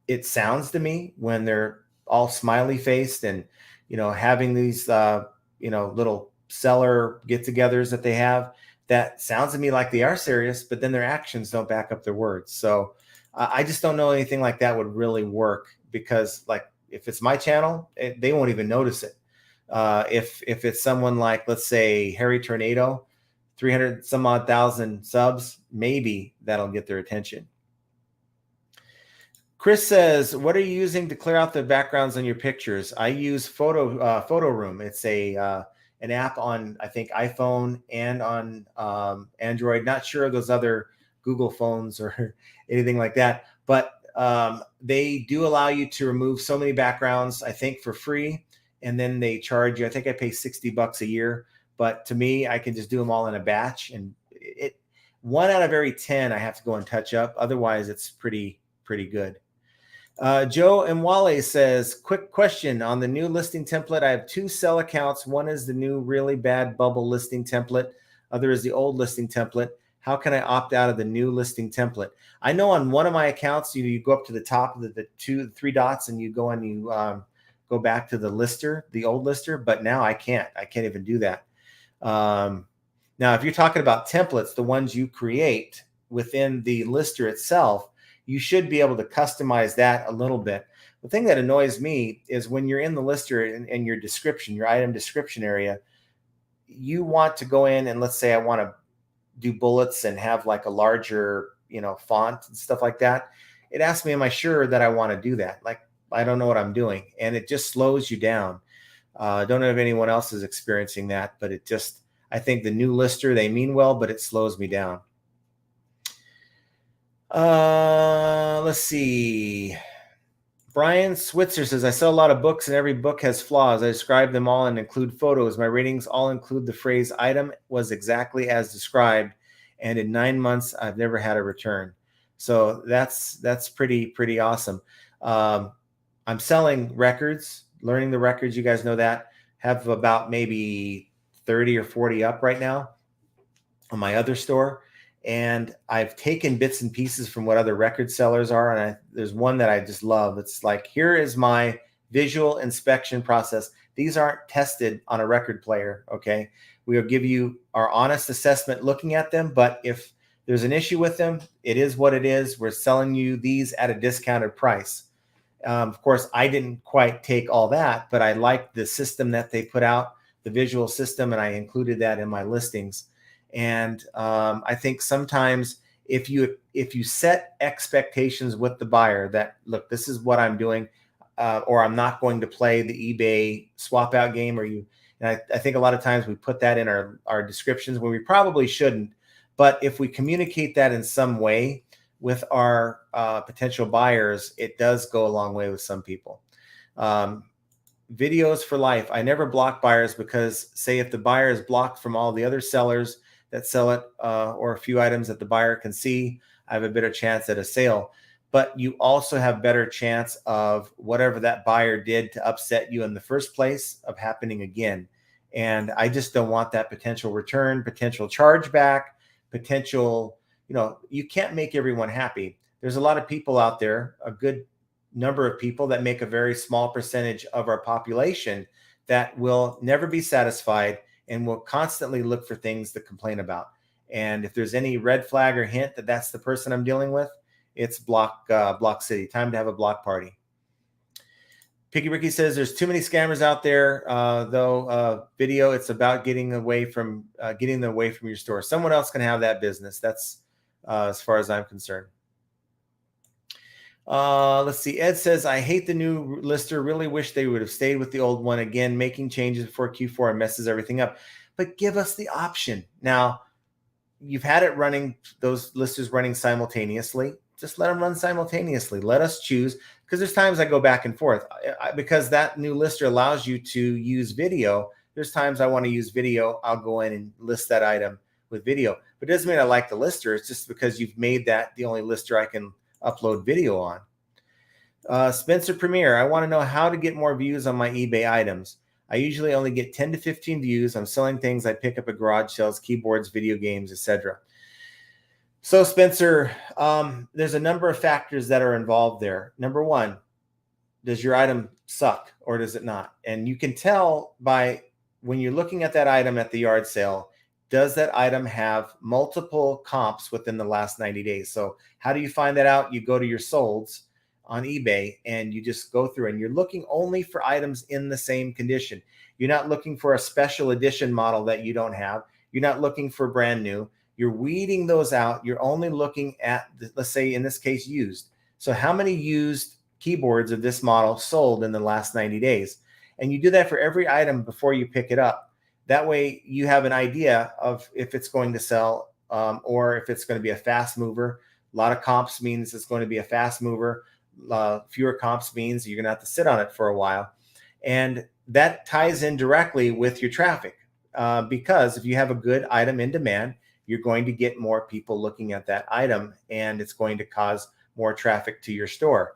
S1: It sounds to me when they're all smiley faced and, having these, little seller get-togethers that they have, that sounds to me like they are serious, but then their actions don't back up their words. So I just don't know anything like that would really work, because like if it's my channel, they won't even notice it. If it's someone like, let's say, Harry Tornado, 300 some odd thousand subs, maybe that'll get their attention. Chris says, what are you using to clear out the backgrounds on your pictures? I use Photo Room. It's an app on, I think, iPhone and on Android. Not sure of those other Google phones or anything like that. But they do allow you to remove so many backgrounds, I think, for free. And then they charge you, I think I pay $60 a year. But to me, I can just do them all in a batch. And it 1 out of every 10, I have to go and touch up. Otherwise, it's pretty good. Joe and Wale says, quick question on the new listing template. I have 2 sell accounts. One is the new really bad bubble listing template. Other is the old listing template. How can I opt out of the new listing template? I know on one of my accounts, you go up to the top of the 3 dots and you go and you go back to the lister, the old lister. But now I can't even do that. Now, if you're talking about templates, the ones you create within the lister itself, you should be able to customize that a little bit. The thing that annoys me is when you're in the lister and your description, your item description area, you want to go in and let's say I want to do bullets and have like a larger, font and stuff like that. It asks me, am I sure that I want to do that? Like, I don't know what I'm doing. And it just slows you down. I don't know if anyone else is experiencing that, but I think the new lister, they mean well, but it slows me down. Let's see. Brian Switzer says, I sell a lot of books and every book has flaws. I describe them all and include photos. My ratings all include the phrase item was exactly as described. And in 9 months, I've never had a return. So that's pretty awesome. I'm selling records, learning the records. You guys know that. Have about maybe 30 or 40 up right now on my other store. And I've taken bits and pieces from what other record sellers are. And there's one that I just love. It's like, here is my visual inspection process. These aren't tested on a record player. Okay. We will give you our honest assessment looking at them. But if there's an issue with them, it is what it is. We're selling you these at a discounted price. Of course, I didn't quite take all that, but I liked the system that they put out, the visual system, and I included that in my listings. And I think sometimes if you set expectations with the buyer that, look, this is what I'm doing, or I'm not going to play the eBay swap out game, and I think a lot of times we put that in our descriptions when we probably shouldn't. But if we communicate that in some way with our potential buyers, it does go a long way with some people. Videos for life. I never block buyers because, say, if the buyer is blocked from all the other sellers that sell it, or a few items that the buyer can see, I have a better chance at a sale. But you also have better chance of whatever that buyer did to upset you in the first place of happening again. And I just don't want that potential return, potential chargeback, potential, you can't make everyone happy. There's a lot of people out there, a good number of people that make a very small percentage of our population that will never be satisfied and will constantly look for things to complain about. And if there's any red flag or hint that that's the person I'm dealing with, it's block city. Time to have a block party. Piggy Ricky says there's too many scammers out there, though. Video, it's about getting them away from your store. Someone else can have that business. That's as far as I'm concerned. Let's see. Ed says, I hate the new lister. Really wish they would have stayed with the old one. Again, making changes before Q4 messes everything up. But give us the option. Now, you've had it running, those listers running simultaneously. Just let them run simultaneously. Let us choose. Because there's times I go back and forth. Because that new lister allows you to use video. There's times I want to use video. I'll go in and list that item with video. But it doesn't mean I like the lister. It's just because you've made that the only lister I can upload video on. Spencer Premier, I want to know how to get more views on my eBay items. I usually only get 10 to 15 views. I'm selling things I pick up at garage sales, keyboards, video games, etc. So Spencer, there's a number of factors that are involved there. Number one, does your item suck or does it not? And you can tell by when you're looking at that item at the yard sale, does that item have multiple comps within the last 90 days? So how do you find that out? You go to your solds on eBay and you just go through and you're looking only for items in the same condition. You're not looking for a special edition model that you don't have. You're not looking for brand new. You're weeding those out. You're only looking at, let's say in this case, used. So how many used keyboards of this model sold in the last 90 days? And you do that for every item before you pick it up. That way you have an idea of if it's going to sell or if it's going to be a fast mover. A lot of comps means it's going to be a fast mover. Fewer comps means you're going to have to sit on it for a while. And that ties in directly with your traffic, because if you have a good item in demand, you're going to get more people looking at that item, and it's going to cause more traffic to your store.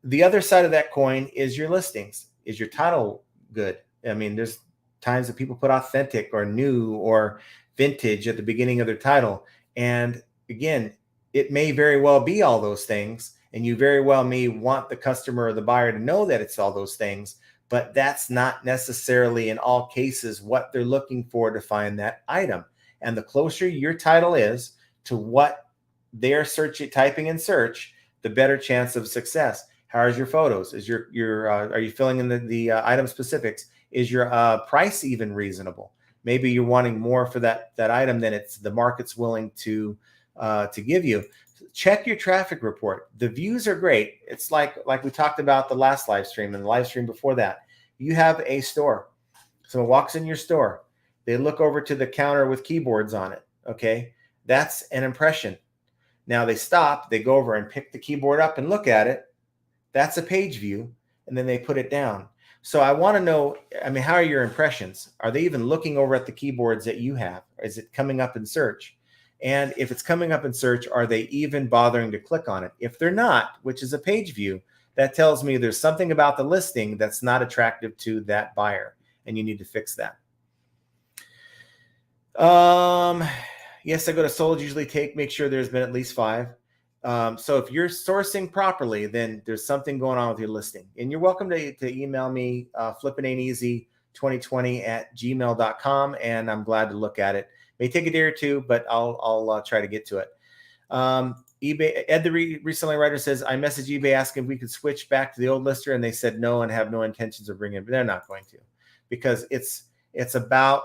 S1: The other side of that coin is your listings. Is your title good? I mean, there's times that people put authentic or new or vintage at the beginning of their title. And again, it may very well be all those things. And you very well may want the customer or the buyer to know that it's all those things, but that's not necessarily in all cases what they're looking for to find that item. And the closer your title is to what they're typing in search, the better chance of success. How is your photos? Is are you filling in the item specifics? Is your price even reasonable? Maybe you're wanting more for that item than the market's willing to give you. Check your traffic report. The views are great. It's like we talked about the last live stream and the live stream before that. You have a store. Someone walks in your store. They look over to the counter with keyboards on it. Okay, that's an impression. Now they stop. They go over and pick the keyboard up and look at it. That's a page view, and then they put it down. So I want to know, I mean, how are your impressions? Are they even looking over at the keyboards that you have? Is it coming up in search? And if it's coming up in search, are they even bothering to click on it? If they're not, which is a page view, that tells me there's something about the listing that's not attractive to that buyer, and you need to fix that. Yes, I go to sold, usually make sure there's been at least 5. So if you're sourcing properly, then there's something going on with your listing. And you're welcome to email me, flippingainteasy2020@gmail.com, and I'm glad to look at it. May take a day or two, but I'll try to get to it. eBay, Ed the reselling writer says, I messaged eBay asking if we could switch back to the old lister, and they said no and have no intentions of bringing it. But they're not going to, because it's about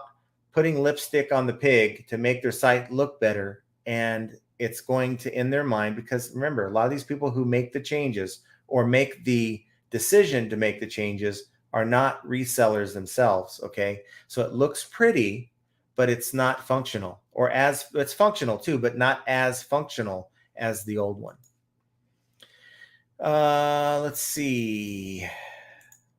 S1: putting lipstick on the pig to make their site look better. And it's going to, in their mind, because remember, a lot of these people who make the changes or make the decision to make the changes are not resellers themselves. Okay. So it looks pretty, but it's not functional, or it's functional too, but not as functional as the old one. Let's see.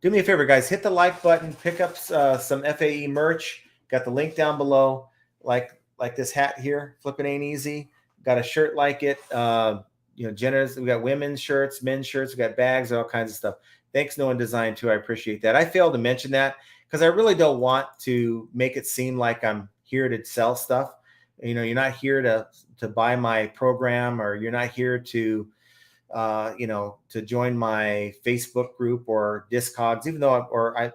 S1: Do me a favor, guys, hit the like button, pick up some FAE merch. Got the link down below, like this hat here, Flippin' Ain't Easy. Got a shirt like it. Generous. We got women's shirts, men's shirts. We got bags, all kinds of stuff. Thanks, No One Design, too. I appreciate that. I failed to mention that because I really don't want to make it seem like I'm here to sell stuff. You're not here to buy my program, or you're not here to to join my Facebook group or Discogs, even though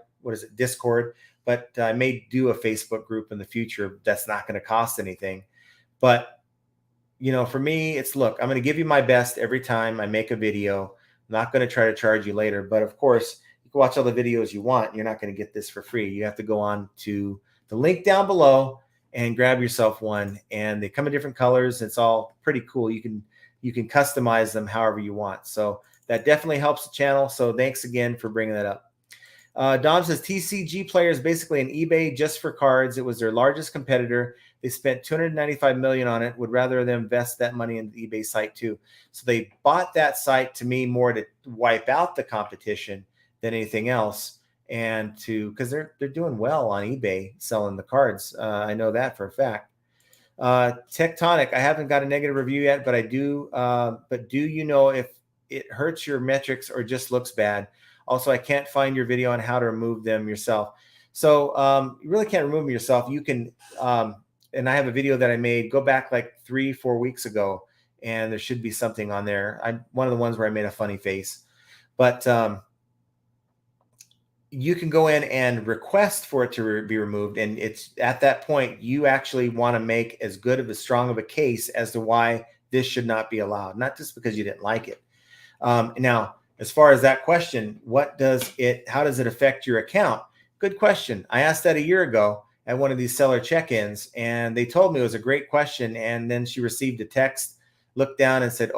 S1: Discord. But I may do a Facebook group in the future. That's not going to cost anything. But, for me, it's, look, I'm going to give you my best every time I make a video. I'm not going to try to charge you later. But, of course, you can watch all the videos you want. You're not going to get this for free. You have to go on to the link down below and grab yourself one. And they come in different colors. It's all pretty cool. You can customize them however you want. So that definitely helps the channel. So thanks again for bringing that up. Dom says TCG Player is basically an eBay just for cards. It was their largest competitor. They spent $295 million on it. Would rather them invest that money in the eBay site too. So they bought that site, to me, more to wipe out the competition than anything else, and because they're doing well on eBay selling the cards. I know that for a fact. Tectonic, I haven't got a negative review yet, but I do. But do you know if it hurts your metrics or just looks bad? Also, I can't find your video on how to remove them yourself. So you really can't remove them yourself. You can, and I have a video that I made, go back like 3-4 weeks ago, and there should be something on there. I'm one of the ones where I made a funny face. But you can go in and request for it to be removed. And it's at that point, you actually want to make as strong of a case as to why this should not be allowed, not just because you didn't like it. Now, as far as that question, how does it affect your account? Good question. I asked that a year ago at one of these seller check-ins, and they told me it was a great question. And then she received a text, looked down and said,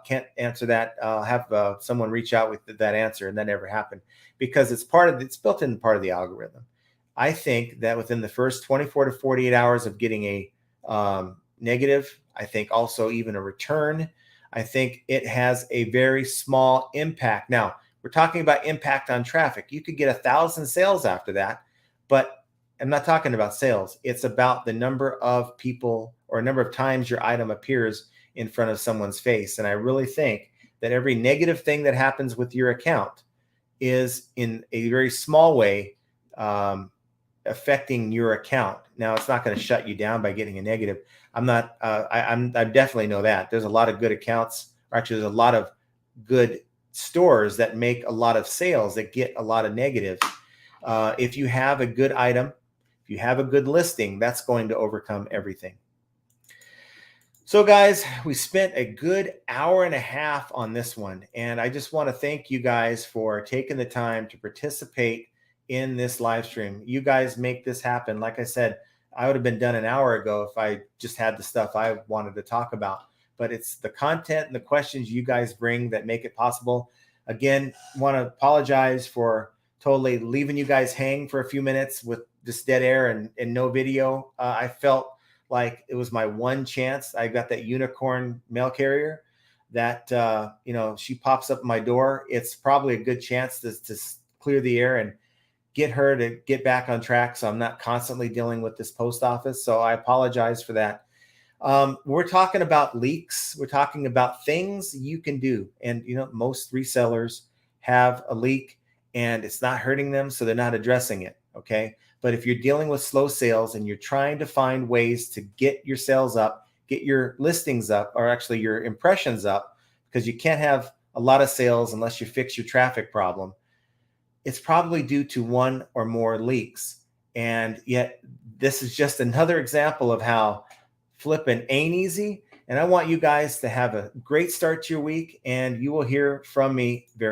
S1: can't answer that. Have someone reach out with that answer. And that never happened because it's built in part of the algorithm. I think that within the first 24 to 48 hours of getting a negative I think also even a return. I think it has a very small impact. Now, we're talking about impact on traffic. You could get 1,000 sales after that, but I'm not talking about sales. It's about the number of people or number of times your item appears in front of someone's face. And I really think that every negative thing that happens with your account is in a very small way affecting your account. Now, it's not going to shut you down by getting a negative. I'm not. I definitely know that there's a lot of good accounts, or actually, there's a lot of good stores that make a lot of sales that get a lot of negatives. If you have a good item, if you have a good listing, that's going to overcome everything. So guys, we spent a good hour and a half on this one, and I just want to thank you guys for taking the time to participate in this live stream. You guys make this happen. Like I said, I would have been done an hour ago if I just had the stuff I wanted to talk about, but it's the content and the questions you guys bring that make it possible. Again, want to apologize for totally leaving you guys hang for a few minutes with just dead air and no video. I felt like it was my one chance. I got that unicorn mail carrier that, she pops up at my door. It's probably a good chance to clear the air and get her to get back on track, so I'm not constantly dealing with this post office. So I apologize for that. We're talking about leaks. We're talking about things you can do. And, most resellers have a leak and it's not hurting them, so they're not addressing it. Okay. But if you're dealing with slow sales and you're trying to find ways to get your sales up, get your listings up, or actually your impressions up, because you can't have a lot of sales unless you fix your traffic problem, it's probably due to one or more leaks. And yet this is just another example of how flipping ain't easy. And I want you guys to have a great start to your week, and you will hear from me very